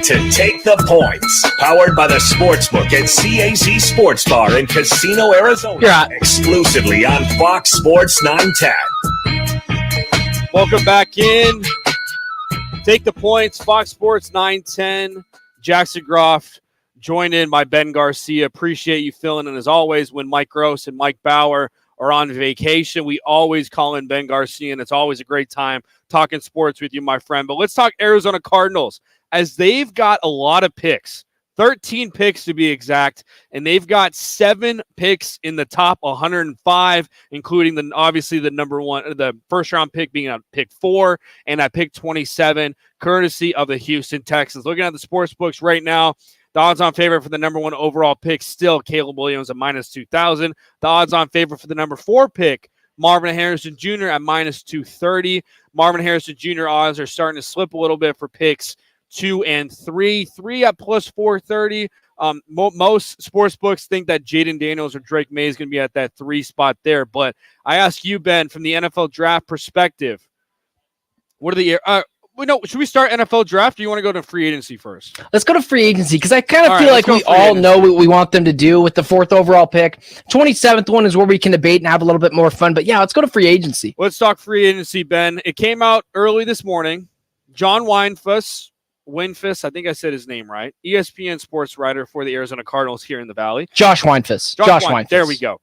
A: to Take the Points, powered by the Sportsbook at CAZ Sports Bar in Casino, Arizona, exclusively on Fox Sports 910.
B: Welcome back in. Take the Points, Fox Sports 910. Jackson Groff joined in by Ben Garcia. Appreciate you filling in as always when Mike Gross and Mike Bauer are on vacation. We always call in Ben Garcia, and it's always a great time talking sports with you, my friend. But let's talk Arizona Cardinals, as they've got a lot of picks, 13 picks to be exact, and they've got 7 picks in the top 105, including obviously the number one, the first round pick being at pick 4 and at pick 27, courtesy of the Houston Texans. Looking at the sports books right now, the odds-on favorite for the number 1 overall pick, still Caleb Williams at minus 2,000. The odds-on favorite for the number 4 pick, Marvin Harrison Jr. at minus 230. Marvin Harrison Jr. odds are starting to slip a little bit for picks 2 and 3. 3 at plus 430. Most sports books think that Jaden Daniels or Drake May is going to be at that 3 spot there. But I ask you, Ben, from the NFL draft perspective, what are the should we start NFL draft, or you want to go to free agency first?
C: Let's go to free agency, because I kind of feel like we all know what we want them to do with the 4th overall pick. 27th one is where we can debate and have a little bit more fun. But yeah, let's go to free agency.
B: Let's talk free agency, Ben. It came out early this morning. John Winfuss, I think I said his name right, ESPN sports writer for the Arizona Cardinals here in the Valley.
C: Josh Winfuss.
B: There we go.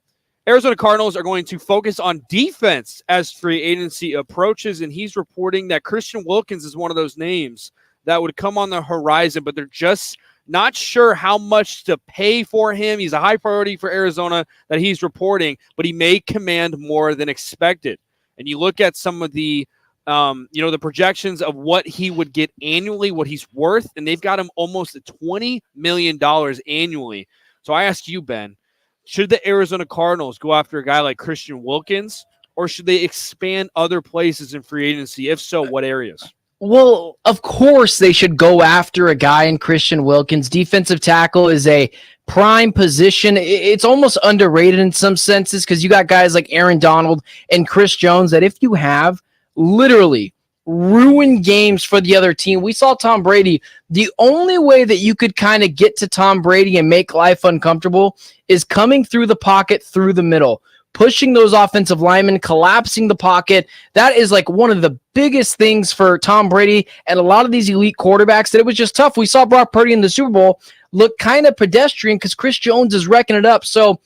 B: Arizona Cardinals are going to focus on defense as free agency approaches, and he's reporting that Christian Wilkins is one of those names that would come on the horizon, but they're just not sure how much to pay for him. He's a high priority for Arizona that he's reporting, but he may command more than expected. And you look at some of the the projections of what he would get annually, what he's worth, and they've got him almost at $20 million annually. So I ask you, Ben, should the Arizona Cardinals go after a guy like Christian Wilkins, or should they expand other places in free agency? If so, what areas?
C: Well, of course they should go after a guy in Christian Wilkins. Defensive tackle is a prime position. It's almost underrated in some senses, because you got guys like Aaron Donald and Chris Jones that if you have, literally ruin games for the other team. We saw Tom Brady. The only way that you could kind of get to Tom Brady and make life uncomfortable is coming through the pocket, through the middle, pushing those offensive linemen, collapsing the pocket. That is like one of the biggest things for Tom Brady and a lot of these elite quarterbacks, that it was just tough. We saw Brock Purdy in the Super Bowl look kind of pedestrian because Chris Jones is wrecking it up. So,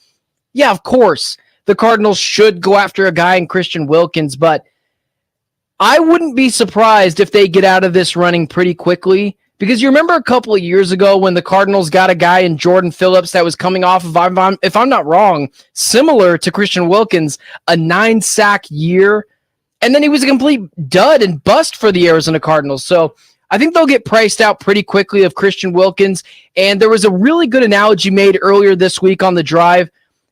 C: yeah, of course, the Cardinals should go after a guy in Christian Wilkins, but I wouldn't be surprised if they get out of this running pretty quickly, because you remember a couple of years ago when the Cardinals got a guy in Jordan Phillips that was coming off of, if I'm not wrong, similar to Christian Wilkins, a 9-sack year, and then he was a complete dud and bust for the Arizona Cardinals. So I think they'll get priced out pretty quickly of Christian Wilkins, and there was a really good analogy made earlier this week on The Drive.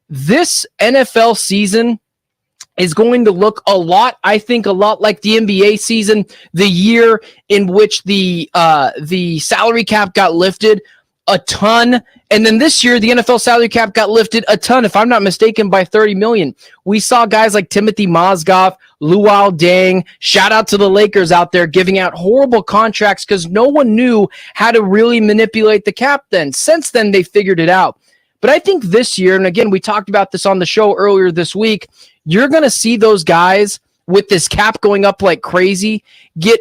C: This NFL season is going to look a lot like the NBA season, the year in which the salary cap got lifted a ton. And then this year, the NFL salary cap got lifted a ton, if I'm not mistaken, by $30 million. We saw guys like Timothy Mozgov, Luol Deng, shout out to the Lakers out there giving out horrible contracts because no one knew how to really manipulate the cap then. Since then, they figured it out. But I think this year, and again, we talked about this on the show earlier this week, you're going to see those guys with this cap going up like crazy get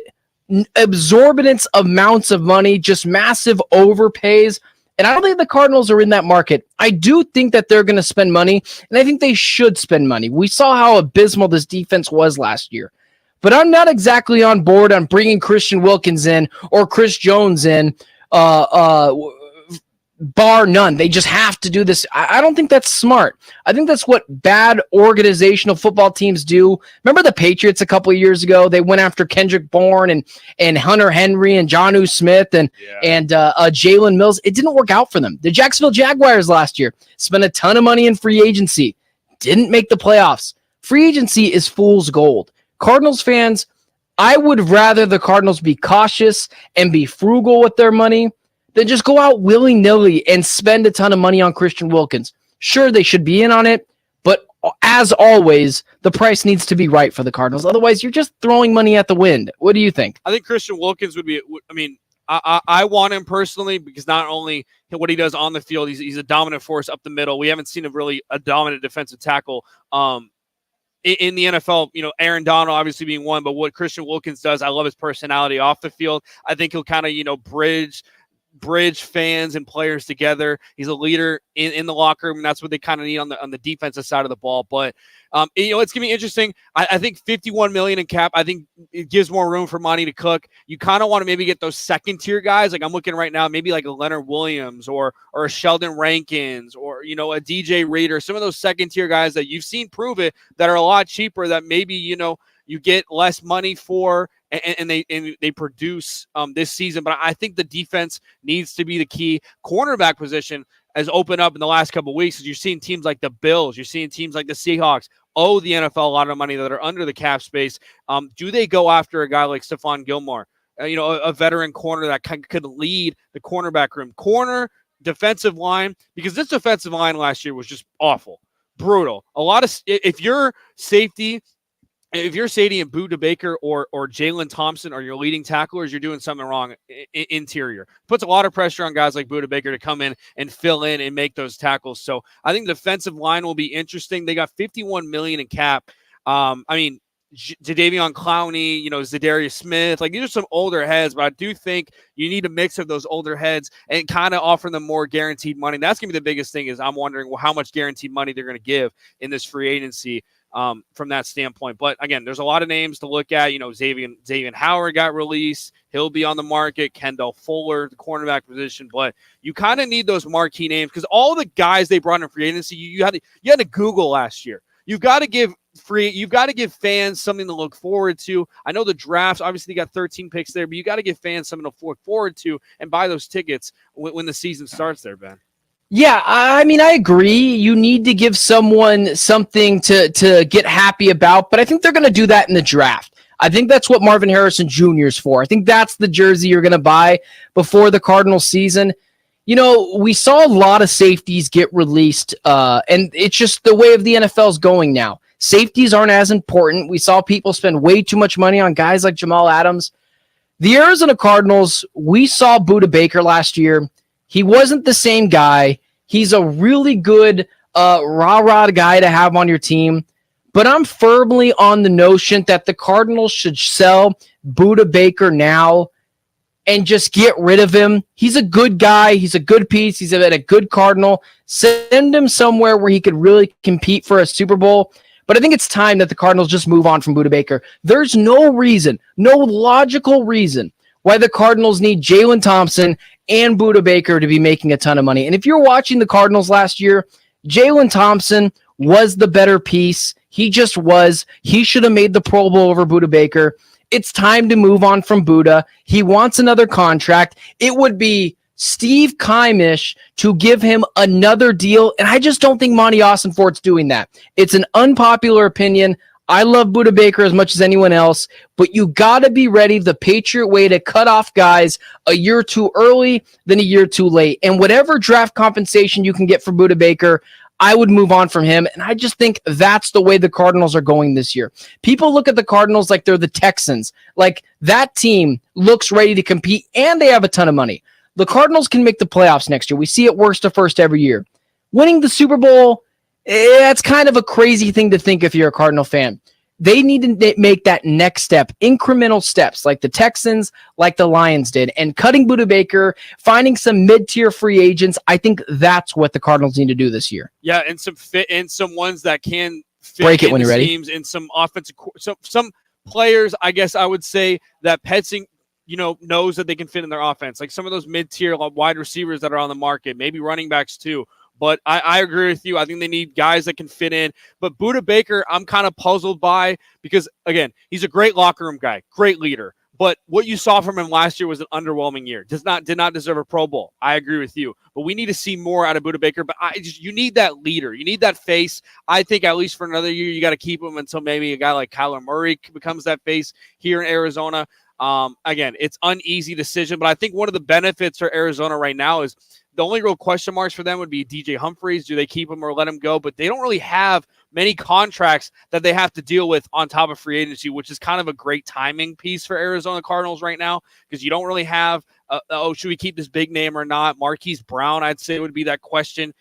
C: exorbitant amounts of money, just massive overpays. And I don't think the Cardinals are in that market. I do think that they're going to spend money, and I think they should spend money. We saw how abysmal this defense was last year. But I'm not exactly on board on bringing Christian Wilkins in or Chris Jones in, bar none. They just have to do this. I don't think that's smart. I think that's what bad organizational football teams do. Remember the Patriots a couple of years ago? They went after Kendrick Bourne and Hunter Henry and Jonnu Smith and Jalen Mills. It didn't work out for them. The Jacksonville Jaguars last year spent a ton of money in free agency. Didn't make the playoffs. Free agency is fool's gold. Cardinals fans, I would rather the Cardinals be cautious and be frugal with their money than just go out willy-nilly and spend a ton of money on Christian Wilkins. Sure, they should be in on it, but as always, the price needs to be right for the Cardinals. Otherwise, you're just throwing money at the wind. What do you think?
B: I think Christian Wilkins would be, I want him personally because not only what he does on the field, he's a dominant force up the middle. We haven't seen a dominant defensive tackle in the NFL. Aaron Donald obviously being one, but what Christian Wilkins does, I love his personality off the field. I think he'll kind of bridge fans and players together. He's a leader in the locker room, and that's what they kind of need on the defensive side of the ball. But it's gonna be interesting. I think $51 million in cap, I think it gives more room for money to cook. You kind of want to maybe get those second tier guys. Like I'm looking right now, maybe like a Leonard Williams or a Sheldon Rankins or a DJ Reader, some of those second tier guys that you've seen prove it that are a lot cheaper that maybe you get less money for. And they produce this season. But I think the defense needs to be the key. Cornerback position has opened up in the last couple of weeks as you're seeing teams like the Bills, you're seeing teams like the Seahawks owe the NFL a lot of money that are under the cap space. Do they go after a guy like Stephon Gilmore, a veteran corner that could lead the cornerback room? Corner, defensive line, because this defensive line last year was just awful, brutal. If you're safety and Budda Baker or Jalen Thompson are your leading tacklers, you're doing something wrong interior. Puts a lot of pressure on guys like Budda Baker to come in and fill in and make those tackles. So I think the defensive line will be interesting. They got $51 million in cap. Jadeveon Clowney, Zadarius Smith, like these are some older heads, but I do think you need a mix of those older heads and kind of offer them more guaranteed money. That's going to be the biggest thing is I'm wondering how much guaranteed money they're going to give in this free agency. From that standpoint. But again, there's a lot of names to look at. Xavier Howard got released. He'll be on the market. Kendall Fuller, the cornerback position. But you kind of need those marquee names because all the guys they brought in free agency, you had to Google last year. You've got to give fans something to look forward to. I know the drafts, obviously you got 13 picks there, but you got to give fans something to look forward to and buy those tickets when the season starts there, Ben.
C: Yeah, I agree. You need to give someone something to get happy about, but I think they're going to do that in the draft. I think that's what Marvin Harrison Jr. is for. I think that's the jersey you're going to buy before the Cardinals season. We saw a lot of safeties get released, and it's just the way of the NFL's going now. Safeties aren't as important. We saw people spend way too much money on guys like Jamal Adams. The Arizona Cardinals, we saw Budda Baker last year. He wasn't the same guy. He's a really good rah-rah guy to have on your team. But I'm firmly on the notion that the Cardinals should sell Budda Baker now and just get rid of him. He's a good guy. He's a good piece. He's a good Cardinal. Send him somewhere where he could really compete for a Super Bowl. But I think it's time that the Cardinals just move on from Budda Baker. There's no logical reason why the Cardinals need Jalen Thompson and Budda Baker to be making a ton of money. And if you're watching the Cardinals last year, Jalen Thompson was the better piece. He just was. He should have made the Pro Bowl over Budda Baker. It's time to move on from Budda. He wants another contract. It would be Steve Keimish to give him another deal, and I just don't think Monty Ossenfort's doing that. It's an unpopular opinion. I love Budda Baker as much as anyone else, but you got to be ready the Patriot way to cut off guys a year too early than a year too late. And whatever draft compensation you can get for Budda Baker, I would move on from him. And I just think that's the way the Cardinals are going this year. People look at the Cardinals like they're the Texans. Like that team looks ready to compete and they have a ton of money. The Cardinals can make the playoffs next year. We see it worst to first every year. Winning the Super Bowl, that's kind of a crazy thing to think if you're a Cardinal fan. They need to make that next step, incremental steps like the Texans, like the Lions did, and cutting Budda Baker, finding some mid-tier free agents. I think that's what the Cardinals need to do this year.
B: Yeah, and some ones that can fit
C: break it when you're ready.
B: Teams and some offensive, some players. I guess I would say that Petsing, knows that they can fit in their offense, like some of those mid-tier wide receivers that are on the market, maybe running backs too. But I agree with you. I think they need guys that can fit in. But Budda Baker, I'm kind of puzzled by because, again, he's a great locker room guy, great leader. But what you saw from him last year was an underwhelming year. Did not deserve a Pro Bowl. I agree with you. But we need to see more out of Budda Baker. But you need that leader. You need that face. I think at least for another year, you got to keep him until maybe a guy like Kyler Murray becomes that face here in Arizona. Again, it's uneasy decision, but I think one of the benefits for Arizona right now is the only real question marks for them would be DJ Humphries. Do they keep him or let him go? But they don't really have many contracts that they have to deal with on top of free agency, which is kind of a great timing piece for Arizona Cardinals right now, because you don't really have, should we keep this big name or not? Marquise Brown, I'd say, would be that question.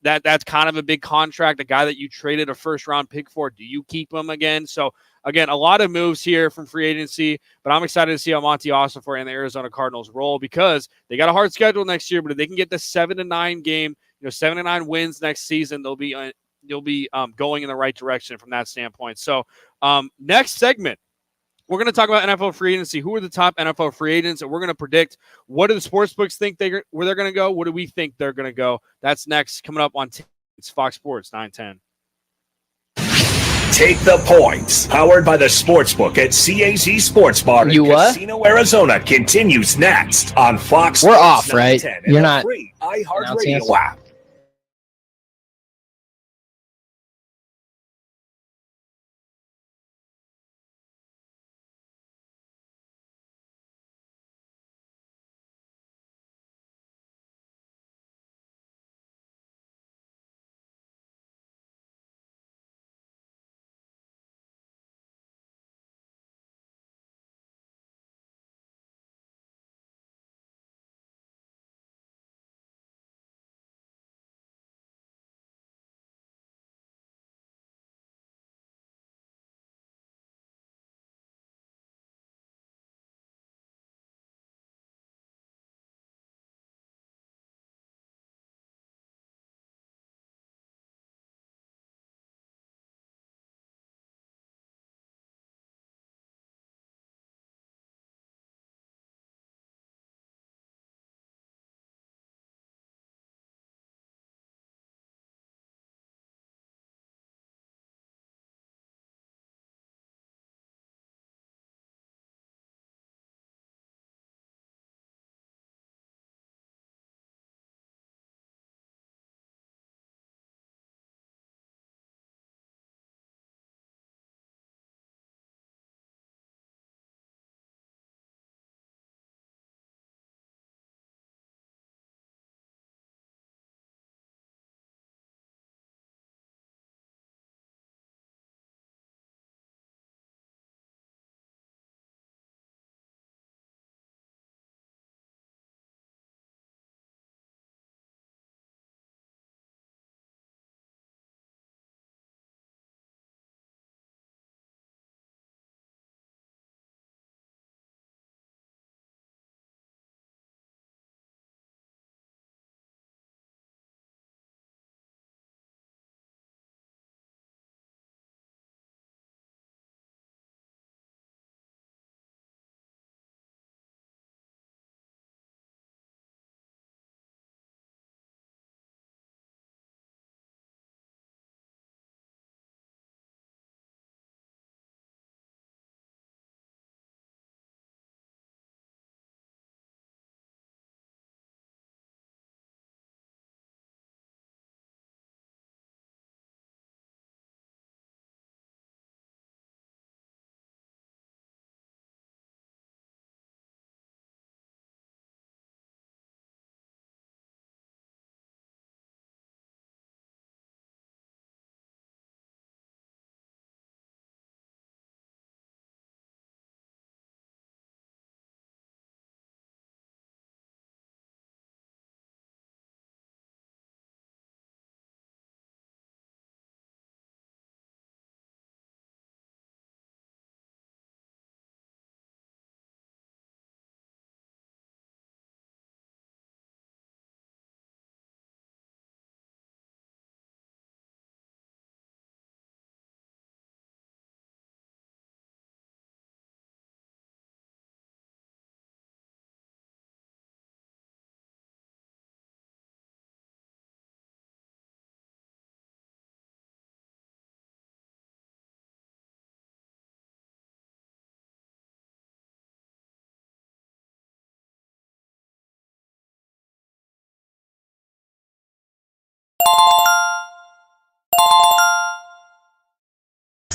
B: That's kind of a big contract, a guy that you traded a first-round pick for. Do you keep him again? So, again, a lot of moves here from free agency, but I'm excited to see how Monty Ossenfort and the Arizona Cardinals roll, because they got a hard schedule next year, but if they can get the 7-9 game, 7-9 wins next season, they'll be going in the right direction from that standpoint. So, next segment, we're going to talk about NFL free agency. Who are the top NFL free agents? And we're going to predict, what do the sportsbooks think where they're going to go? What do we think they're going to go? That's next, coming up on it's Fox Sports 910.
A: Take the points. Powered by the Sportsbook at CAZ Sports Bar in Casino, Arizona, continues next on Fox
C: We're
A: Sports
C: off, right?
A: You're not free iHeartRadio app.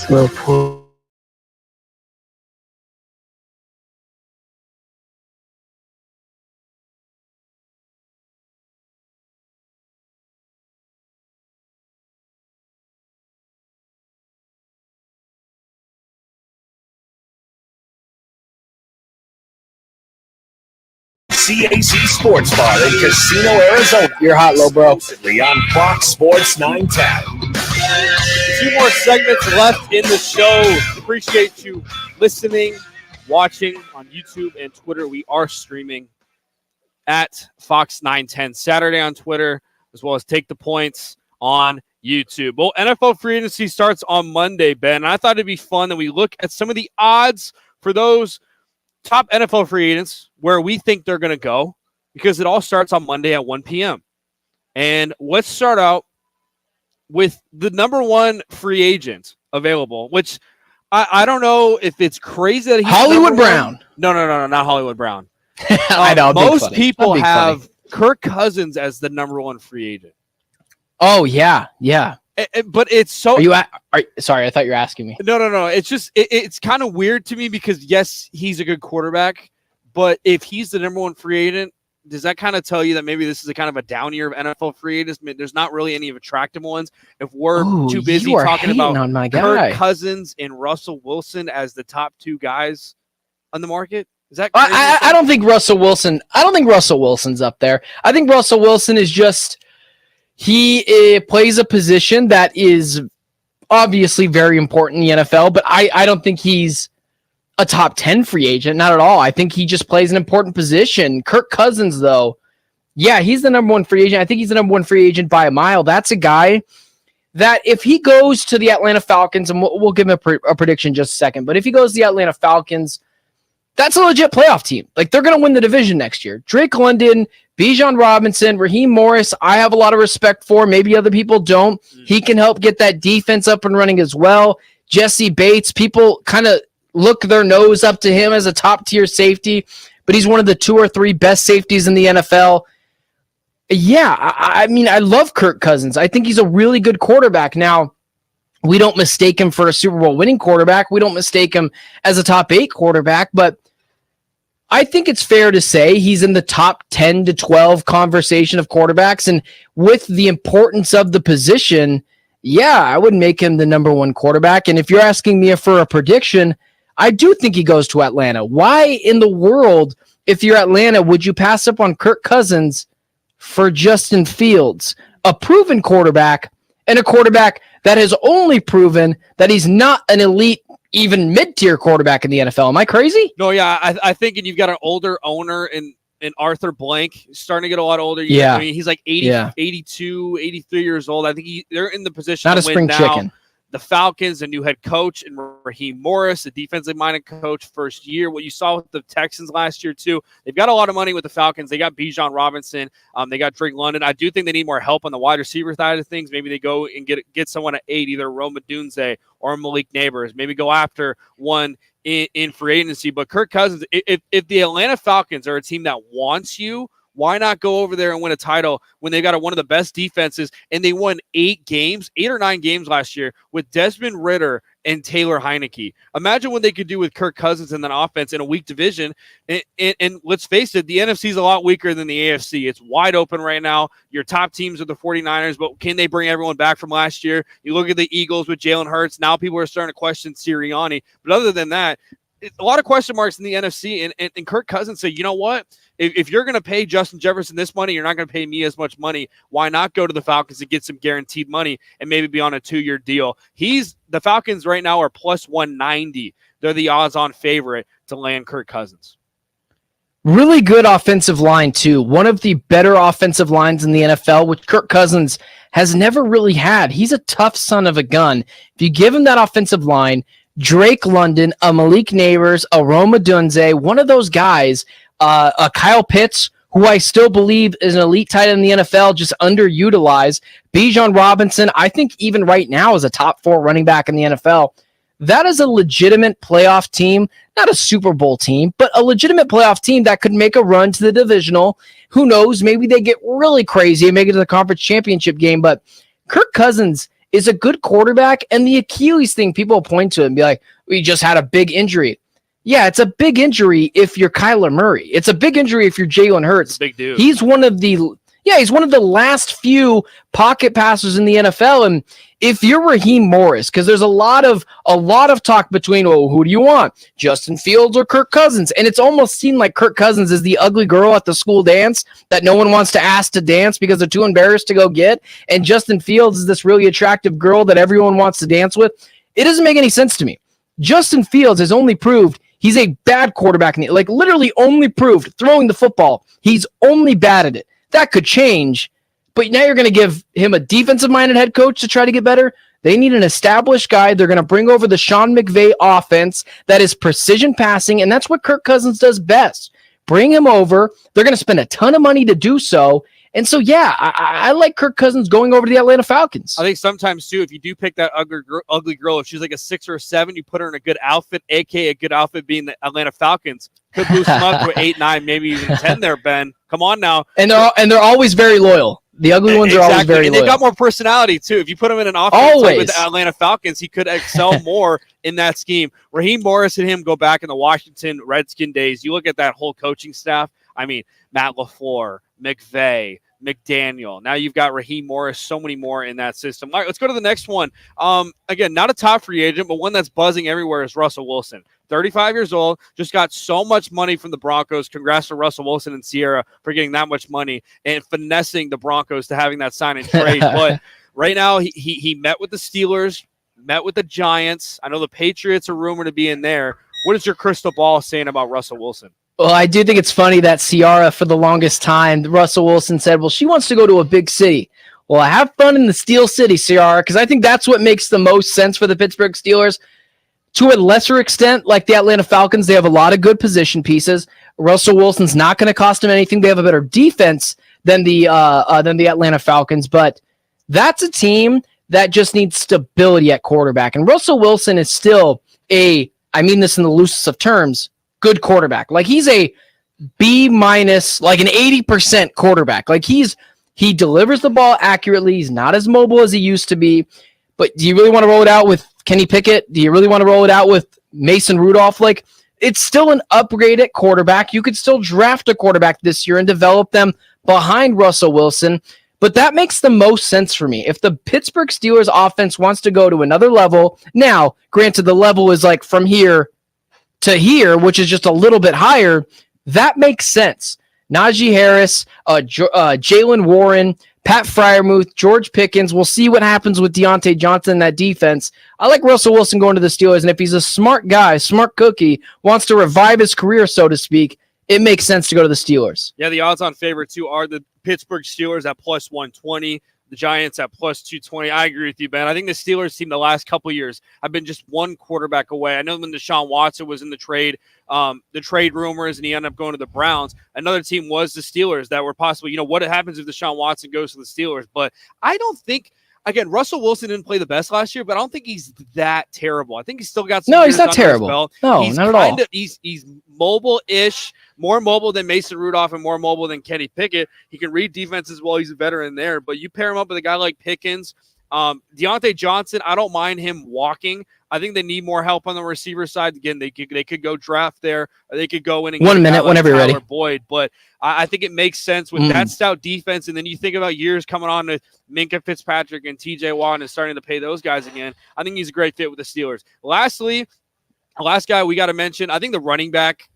D: Report.
A: CAZ Sports Bar in Casino, Arizona.
C: You're hot, low bro.
A: Exclusively on Fox Sports 910.
B: A few more segments left in the show. Appreciate you listening, watching on YouTube and Twitter. We are streaming at Fox 910 Saturday on Twitter, as well as Take the Points on YouTube. Well, NFL free agency starts on Monday, Ben. And I thought it'd be fun that we look at some of the odds for those top NFL free agents, where we think they're going to go, because it all starts on Monday at 1 p.m. And let's start out with the number one free agent available, which I don't know if it's crazy that he's
C: Hollywood Brown.
B: No, not Hollywood Brown.
C: I know.
B: Most people have Kirk Cousins as the number one free agent.
C: Oh, yeah.
B: But it's so.
C: Sorry, I thought you were asking me.
B: No. It's just it's kind of weird to me, because yes, he's a good quarterback, but if he's the number one free agent, does that kind of tell you that maybe this is a kind of a down year of NFL free agents? I mean, there's not really any of attractive ones. If we're too busy talking about Kirk Cousins and Russell Wilson as the top two guys on the market, is that?
C: I don't think Russell Wilson. I don't think Russell Wilson's up there. I think Russell Wilson is just. He plays a position that is obviously very important in the NFL, but I don't think he's a top 10 free agent. Not at all. I think he just plays an important position. Kirk Cousins, though, yeah, he's the number one free agent. I think he's the number one free agent by a mile. That's a guy that if he goes to the Atlanta Falcons, and we'll give him a prediction in just a second, but if he goes to the Atlanta Falcons, that's a legit playoff team. Like, they're going to win the division next year. Drake London, Bijan Robinson, Raheem Morris, I have a lot of respect for. Maybe other people don't. He can help get that defense up and running as well. Jesse Bates, people kind of look their nose up to him as a top-tier safety, but he's one of the 2 or 3 best safeties in the NFL. Yeah, I mean, I love Kirk Cousins. I think he's a really good quarterback. Now, we don't mistake him for a Super Bowl winning quarterback. We don't mistake him as a top 8 quarterback, but I think it's fair to say he's in the top 10 to 12 conversation of quarterbacks. And with the importance of the position, yeah, I would make him the number one quarterback. And if you're asking me for a prediction, I do think he goes to Atlanta. Why in the world, if you're Atlanta, would you pass up on Kirk Cousins for Justin Fields, a proven quarterback, and a quarterback that has only proven that he's not an elite, even mid-tier quarterback in the NFL? Am I crazy?
B: No, yeah, I think, and you've got an older owner in Arthur Blank, starting to get a lot older.
C: Yeah.
B: I mean, he's like 82, 83 years old. I think they're in the position
C: not
B: to
C: a spring
B: win now.
C: chicken.
B: The Falcons, a new head coach, and Raheem Morris, a defensive-minded coach, first year. What you saw with the Texans last year, too, they've got a lot of money with the Falcons. They got Bijan Robinson. They got Drake London. I do think they need more help on the wide receiver side of things. Maybe they go and get someone at 8, either Rome Odunze or Malik Neighbors. Maybe go after one in free agency. But Kirk Cousins, if the Atlanta Falcons are a team that wants you, why not go over there and win a title when they've got one of the best defenses, and they won 8 or 9 games last year with Desmond Ridder and Taylor Heineke? Imagine what they could do with Kirk Cousins in that offense in a weak division. And let's face it, the NFC is a lot weaker than the AFC. It's wide open right now. Your top teams are the 49ers, but can they bring everyone back from last year? You look at the Eagles with Jalen Hurts. Now people are starting to question Sirianni. But other than that, a lot of question marks in the NFC, and Kirk Cousins said, you know what? If you're going to pay Justin Jefferson this money, you're not going to pay me as much money. Why not go to the Falcons and get some guaranteed money and maybe be on a 2-year deal? The Falcons right now are plus 190. They're the odds-on favorite to land Kirk Cousins.
C: Really good offensive line, too. One of the better offensive lines in the NFL, which Kirk Cousins has never really had. He's a tough son of a gun. If you give him that offensive line, Drake London, a Malik Neighbors, a Rome Odunze, one of those guys, a Kyle Pitts, who I still believe is an elite tight end in the NFL, just underutilized. Bijan Robinson, I think even right now is a top 4 running back in the NFL. That is a legitimate playoff team, not a Super Bowl team, but a legitimate playoff team that could make a run to the divisional. Who knows? Maybe they get really crazy and make it to the conference championship game, but Kirk Cousins is a good quarterback, and the Achilles thing, people point to it and be like, we just had a big injury. Yeah, it's a big injury if you're Kyler Murray. It's a big injury if you're Jalen Hurts.
B: Big dude.
C: He's one of the last few pocket passers in the NFL, and if you're Raheem Morris, because there's a lot of talk between, oh, who do you want, Justin Fields or Kirk Cousins? And it's almost seemed like Kirk Cousins is the ugly girl at the school dance that no one wants to ask to dance because they're too embarrassed to go get. And Justin Fields is this really attractive girl that everyone wants to dance with. It doesn't make any sense to me. Justin Fields has only proved he's a bad quarterback, like literally only proved throwing the football. He's only bad at it. That could change. But now you're going to give him a defensive-minded head coach to try to get better? They need an established guy. They're going to bring over the Sean McVay offense that is precision passing, and that's what Kirk Cousins does best. Bring him over. They're going to spend a ton of money to do so. And so, yeah, I like Kirk Cousins going over to the Atlanta Falcons.
B: I think sometimes, too, if you do pick that ugly girl, if she's like a 6 or a 7, you put her in a good outfit, a.k.a. a good outfit being the Atlanta Falcons. Could boost them up to 8, 9, maybe even 10 there, Ben. Come on now.
C: And they're always very loyal. The ugly ones are always very loyal.
B: And they've got more personality, too. If you put him in an offense like with the Atlanta Falcons, he could excel more in that scheme. Raheem Morris and him go back in the Washington Redskin days. You look at that whole coaching staff. I mean, Matt LaFleur, McVay, McDaniel. Now you've got Raheem Morris, so many more in that system. All right, let's go to the next one. Again, not a top free agent, but one that's buzzing everywhere is Russell Wilson. 35 years old, just got so much money from the Broncos. Congrats to Russell Wilson and Sierra for getting that much money and finessing the Broncos to having that sign and trade. But right now, he met with the Steelers, met with the Giants. I know the Patriots are rumored to be in there. What is your crystal ball saying about Russell Wilson?
C: Well, I do think it's funny that Ciara, for the longest time, Russell Wilson said, well, she wants to go to a big city. Well, have fun in the Steel City, Ciara, because I think that's what makes the most sense for the Pittsburgh Steelers. To a lesser extent, like the Atlanta Falcons, they have a lot of good position pieces. Russell Wilson's not going to cost them anything. They have a better defense than the Atlanta Falcons, but that's a team that just needs stability at quarterback. And Russell Wilson is still I mean this in the loosest of terms, good quarterback. Like he's a B-, like an 80% quarterback. Like he delivers the ball accurately. He's not as mobile as he used to be. But do you really want to roll it out with Kenny Pickett? Do you really want to roll it out with Mason Rudolph? Like, it's still an upgrade at quarterback. You could still draft a quarterback this year and develop them behind Russell Wilson. But that makes the most sense for me. If the Pittsburgh Steelers offense wants to go to another level, now, granted, the level is like from here to here, which is just a little bit higher, that makes sense. Najee Harris, Jalen Warren, Pat Freiermuth, George Pickens. We'll see what happens with Deontay Johnson in that defense. I like Russell Wilson going to the Steelers, and if he's a smart guy, smart cookie, wants to revive his career, so to speak, it makes sense to go to the Steelers.
B: Yeah, the odds-on favorite, too, are the Pittsburgh Steelers at plus 120. The Giants at plus 220. I agree with you, Ben. I think the Steelers team the last couple of years have been just one quarterback away. I know when Deshaun Watson was in the trade rumors, and he ended up going to the Browns. Another team was the Steelers that were possibly, what happens if Deshaun Watson goes to the Steelers? But I don't think, again, Russell Wilson didn't play the best last year, but I don't think he's that terrible. I think he's still got some
C: No, he's not terrible. No,
B: he's
C: not at all.
B: He's mobile-ish, more mobile than Mason Rudolph and more mobile than Kenny Pickett. He can read defenses well. He's a veteran there. But you pair him up with a guy like Pickens. Deontay Johnson, I don't mind him walking. I think they need more help on the receiver side. Again, they could go draft there, or they could go in and
C: 1 minute whenever you're ready.
B: Boyd. But I think it makes sense with that stout defense. And then you think about years coming on to Minka Fitzpatrick and TJ Watt and starting to pay those guys again. I think he's a great fit with the Steelers. Lastly, last guy we got to mention, I think the running back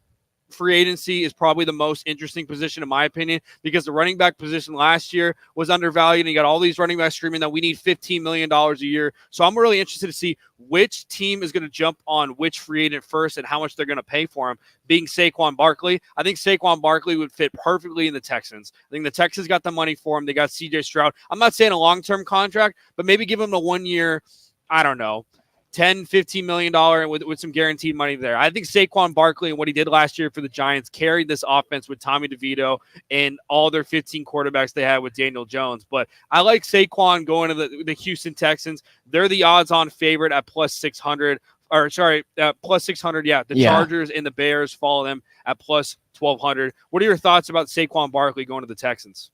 B: free agency is probably the most interesting position in my opinion, because the running back position last year was undervalued, and you got all these running backs screaming that we need $15 million a year. So I'm really interested to see which team is going to jump on which free agent first and how much they're going to pay for him, being Saquon Barkley. I think Saquon Barkley would fit perfectly in the Texans. I think the Texans got the money for him. They got CJ Stroud. I'm not saying a long-term contract, but maybe give him a 1 year, I don't know, $10, $15 million with some guaranteed money there. I think Saquon Barkley and what he did last year for the Giants carried this offense with Tommy DeVito and all their 15 quarterbacks they had with Daniel Jones. But I like Saquon going to the Houston Texans. They're the odds-on favorite at plus 600. Plus 600, yeah. The Chargers and the Bears follow them at plus 1,200. What are your thoughts about Saquon Barkley going to the Texans?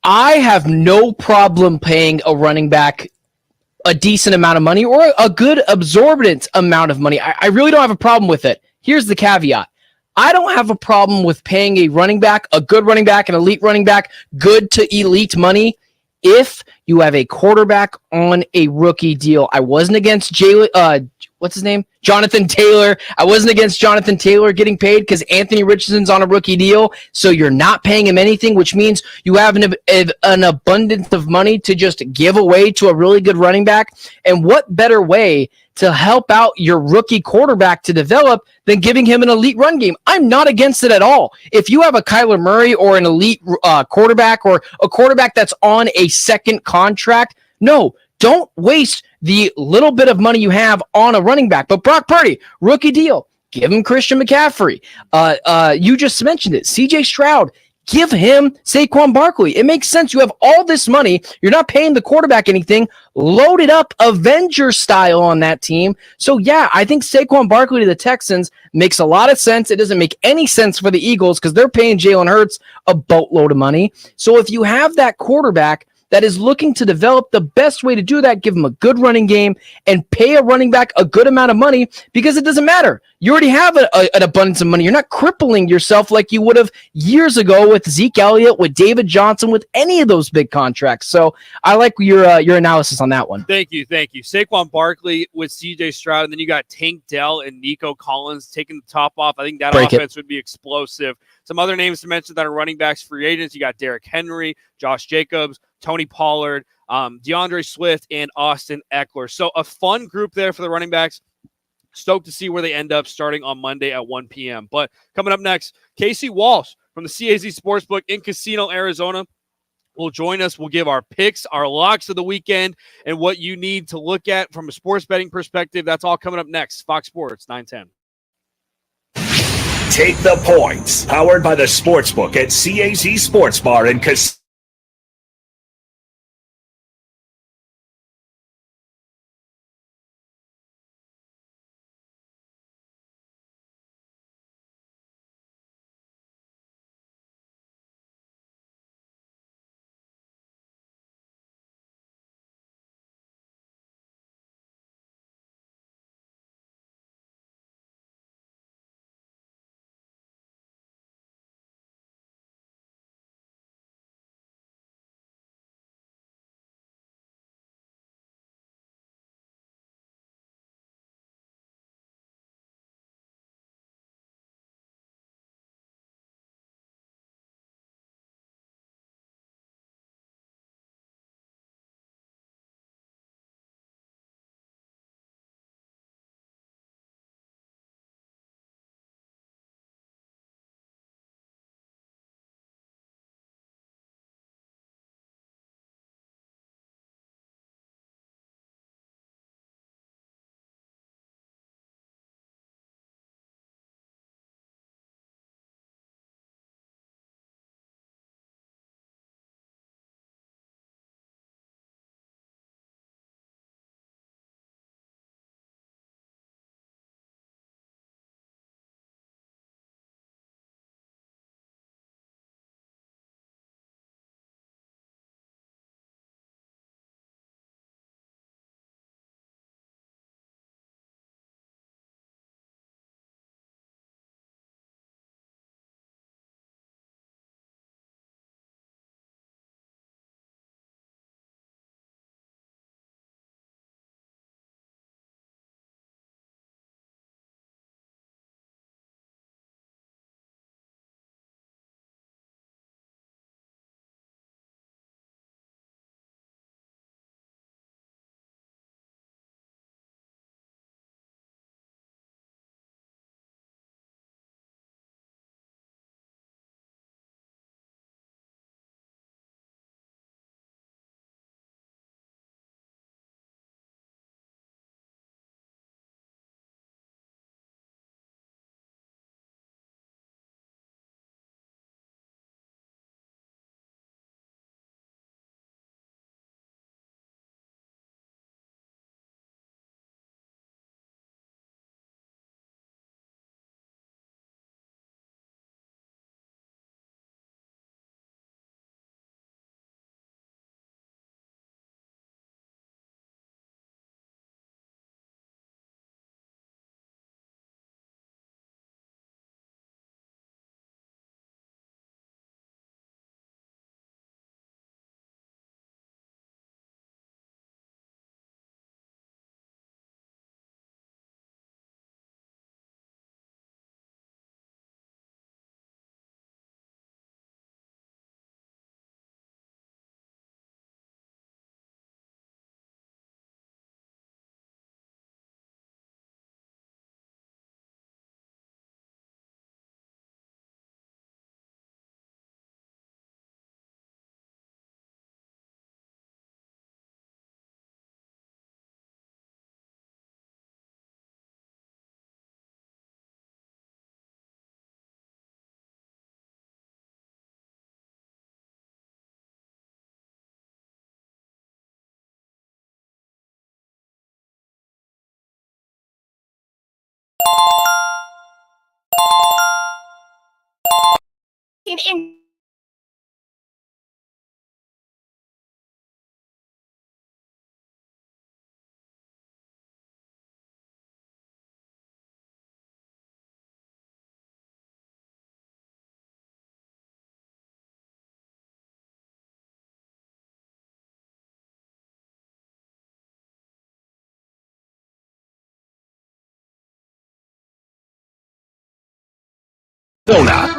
C: I have no problem paying a running back a decent amount of money or a good absorbent amount of money. I really don't have a problem with it. Here's the caveat. I don't have a problem with paying a running back, a good running back, an elite running back, good to elite money if you have a quarterback on a rookie deal. I wasn't against what's his name? Jonathan Taylor. I wasn't against Jonathan Taylor getting paid because Anthony Richardson's on a rookie deal, so you're not paying him anything, which means you have an abundance of money to just give away to a really good running back. And what better way to help out your rookie quarterback to develop than giving him an elite run game? I'm not against it at all. If you have a Kyler Murray or an elite quarterback or a quarterback that's on a second contract, no, don't waste the little bit of money you have on a running back. But Brock Purdy, rookie deal, give him Christian McCaffrey. You just mentioned it, CJ Stroud. Give him Saquon Barkley. It makes sense. You have all this money. You're not paying the quarterback anything. Load it up Avenger style on that team. So, yeah, I think Saquon Barkley to the Texans makes a lot of sense. It doesn't make any sense for the Eagles because they're paying Jalen Hurts a boatload of money. So if you have that quarterback that is looking to develop, the best way to do that, give him a good running game and pay a running back a good amount of money because it doesn't matter. You already have an abundance of money. You're not crippling yourself like you would have years ago with Zeke Elliott, with David Johnson, with any of those big contracts. So I like your analysis on that one.
B: Thank you. Saquon Barkley with CJ Stroud, and then you got Tank Dell and Nico Collins taking the top off. I think that offense would be explosive. Some other names to mention that are running backs free agents. You got Derrick Henry, Josh Jacobs, Tony Pollard, DeAndre Swift, and Austin Eckler. So a fun group there for the running backs. Stoked to see where they end up starting on Monday at 1 p.m. But coming up next, Casey Walsh from the CAZ Sportsbook in Casino, Arizona will join us. We'll give our picks, our locks of the weekend, and what you need to look at from a sports betting perspective. That's all coming up next. Fox Sports 910.
A: Take the points. Powered by the Sportsbook at CAZ Sports Bar and Casino.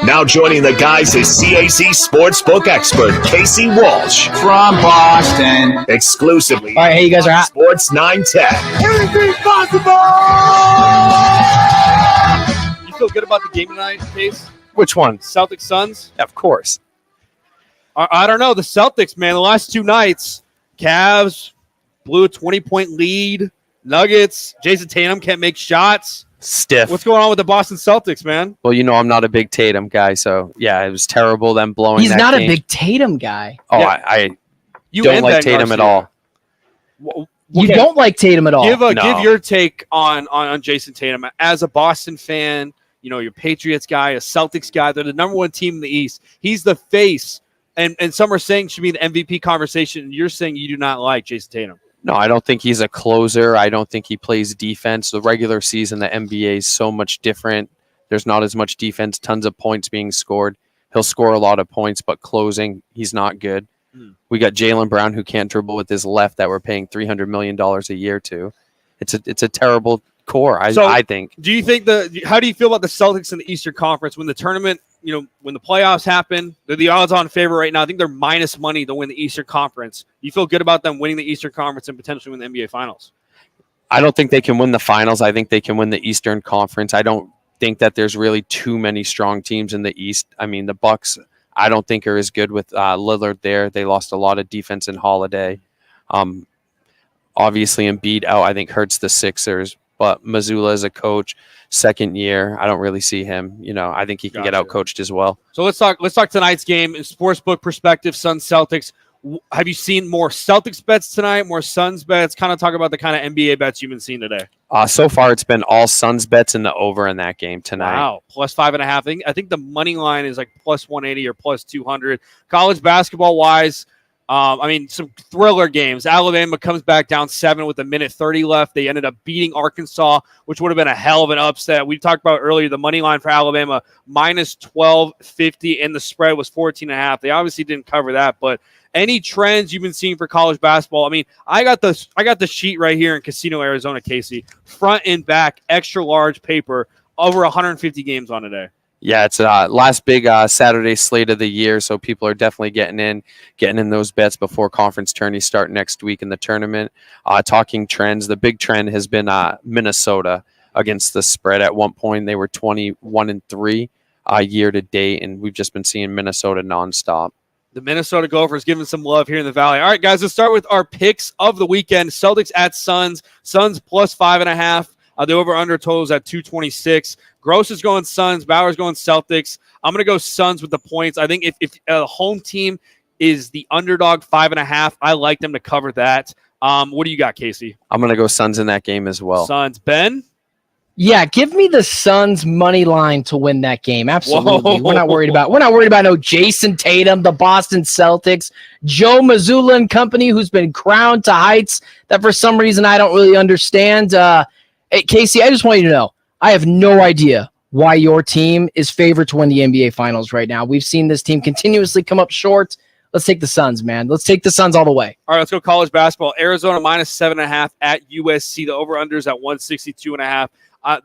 A: Now joining the guys is CAZ Sportsbook expert Casey Walsh
D: From Boston.
A: exclusively
C: All right, hey, you guys are hot.
A: Sports 910.
D: Anything possible!
B: You feel good about the game tonight, Case?
E: Which one?
B: Celtics Suns?
E: Of course.
B: I don't know. The Celtics, man, the last two nights, Cavs blew a 20-point lead. Nuggets, Jason Tatum can't make shots.
E: Stiff.
B: What's going on with the Boston Celtics, man?
E: Well, I'm not a big Tatum guy, so yeah, it was terrible them blowing.
C: He's
E: that
C: not
E: game.
C: a big Tatum guy.
E: Oh,
B: Yeah.
E: I
B: You
E: don't
B: and
E: like
B: Ben
E: Tatum at
B: Garcia.
E: all.
C: You don't like Tatum at all.
B: Give your take on Jason Tatum as a Boston fan. Your Patriots guy, a Celtics guy. They're the number one team in the East. He's the face, and some are saying should be the MVP conversation. And you're saying you do not like Jason Tatum.
E: No, I don't think he's a closer. I don't think he plays defense. The regular season, the NBA is so much different. There's not as much defense, tons of points being scored. He'll score a lot of points, but closing, he's not good. We got Jaylen Brown, who can't dribble with his left, that we're paying $300 million a year to. It's a terrible core, I think.
B: Do you think how do you feel about the Celtics in the Eastern Conference when the tournament, when the playoffs happen? They're the odds-on favorite right now. I think they're minus money to win the Eastern Conference. You feel good about them winning the Eastern Conference and potentially win the NBA Finals?
E: I don't think they can win the finals. I think they can win the Eastern Conference. I don't think that there's really too many strong teams in the East. I mean, the Bucks, I don't think are as good with Lillard there. They lost a lot of defense in Holiday. Obviously, Embiid out, I think, hurts the Sixers. But Mazzulla as a coach, second year, I don't really see him. I think he can get out-coached as well.
B: So let's talk tonight's game. In sportsbook perspective, Suns Celtics. Have you seen more Celtics bets tonight, more Suns bets? Kind of talk about the kind of NBA bets you've been seeing today.
E: So far, it's been all Suns bets in the over in that game tonight.
B: Wow, plus 5.5. I think the money line is like plus 180 or plus 200. College basketball-wise, some thriller games. Alabama comes back down 7 with 1:30 left. They ended up beating Arkansas, which would have been a hell of an upset. We talked about earlier the money line for Alabama, minus 12.50, and the spread was 14.5. They obviously didn't cover that, but any trends you've been seeing for college basketball? I mean, I got the sheet right here in Casino, Arizona, Casey. Front and back, extra large paper, over 150 games on today.
E: Yeah, it's last big Saturday slate of the year, so people are definitely getting in those bets before conference tourneys start next week in the tournament. Talking trends, the big trend has been Minnesota against the spread. At one point, they were 21-3 year to date, and we've just been seeing Minnesota nonstop.
B: The Minnesota Gophers giving some love here in the Valley. All right, guys, let's start with our picks of the weekend. Celtics at Suns. Suns plus 5.5. The over-under total is at 226. Gross is going Suns. Bauer's going Celtics. I'm going to go Suns with the points. I think if a home team is the underdog 5.5, I like them to cover that. What do you got, Casey?
E: I'm going to go Suns in that game as well.
B: Suns. Ben?
C: Yeah, give me the Suns money line to win that game. Absolutely.
B: Whoa.
C: We're not worried about no Jason Tatum, the Boston Celtics, Joe Mazzulla and company, who's been crowned to heights that for some reason I don't really understand. Hey, Casey, I just want you to know, I have no idea why your team is favored to win the NBA Finals right now. We've seen this team continuously come up short. Let's take the Suns, man. Let's take the Suns all the way.
B: All right, let's go college basketball. Arizona minus 7.5 at USC. The over-under is at 162.5.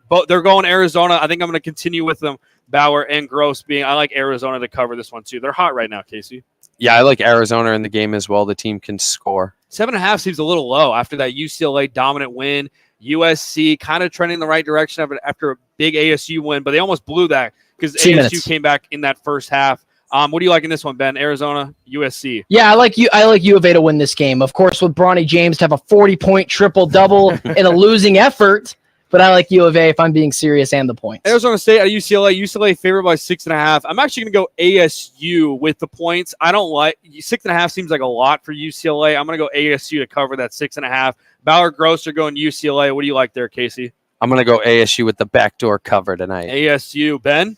B: But they're going Arizona. I think I'm going to continue with them. Bauer and Gross I like Arizona to cover this one too. They're hot right now, Casey.
E: Yeah, I like Arizona in the game as well. The team can score.
B: 7.5 seems a little low after that UCLA dominant win. USC kind of trending in the right direction after a big ASU win, but they almost blew that because ASU came back in that first half. What do you like in this one, Ben? Arizona, USC.
C: Yeah, I like U of A to win this game. Of course, with Bronny James to have a 40-point triple-double in a losing effort. But I like U of A if I'm being serious and the points.
B: Arizona State at UCLA. UCLA favored by 6.5. I'm actually going to go ASU with the points. I don't like 6.5 seems like a lot for UCLA. I'm going to go ASU to cover that 6.5. Bauer Gross are going UCLA. What do you like there, Casey?
E: I'm going to go ASU with the backdoor cover tonight.
B: ASU, Ben?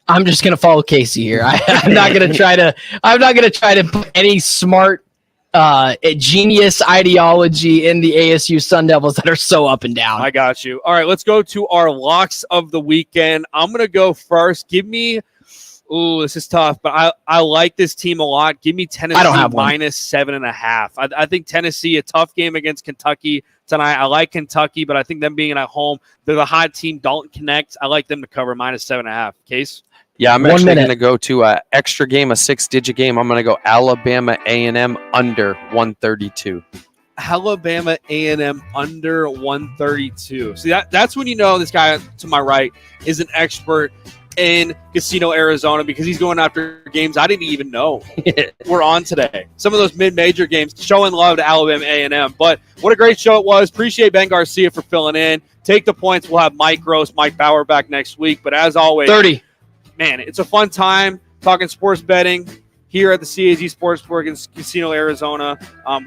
C: I'm just gonna follow Casey here. I'm not gonna try to put any smart genius ideology in the ASU Sun Devils that are so up and down.
B: I got you. All right, let's go to our locks of the weekend. I'm gonna go first. Give me. Ooh, this is tough, but I like this team a lot. Give me Tennessee minus 7.5. I think Tennessee, a tough game against Kentucky tonight. I like Kentucky, but I think them being at home, they're the hot team. Dalton Connect. I like them to cover minus 7.5. Case?
E: Yeah, I'm actually going to go to an extra game, a 6-digit game. I'm going to go Alabama A&M under 132.
B: Alabama A&M under 132. See, that's when you know this guy to my right is an expert in Casino, Arizona, because he's going after games I didn't even know we're on today. Some of those mid-major games, showing love to Alabama A&M. But what a great show it was. Appreciate Ben Garcia for filling in. Take the points. We'll have Mike Gross, Mike Bauer back next week. But as always,
C: 30.
B: Man, it's a fun time talking sports betting here at the CAZ Sportsbook in Casino, Arizona.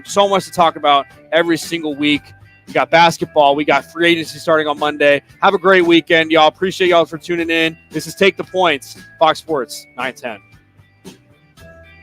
B: So much to talk about every single week. We got basketball. We got free agency starting on Monday. Have a great weekend, y'all. Appreciate y'all for tuning in. This is Take the Points, Fox Sports 910.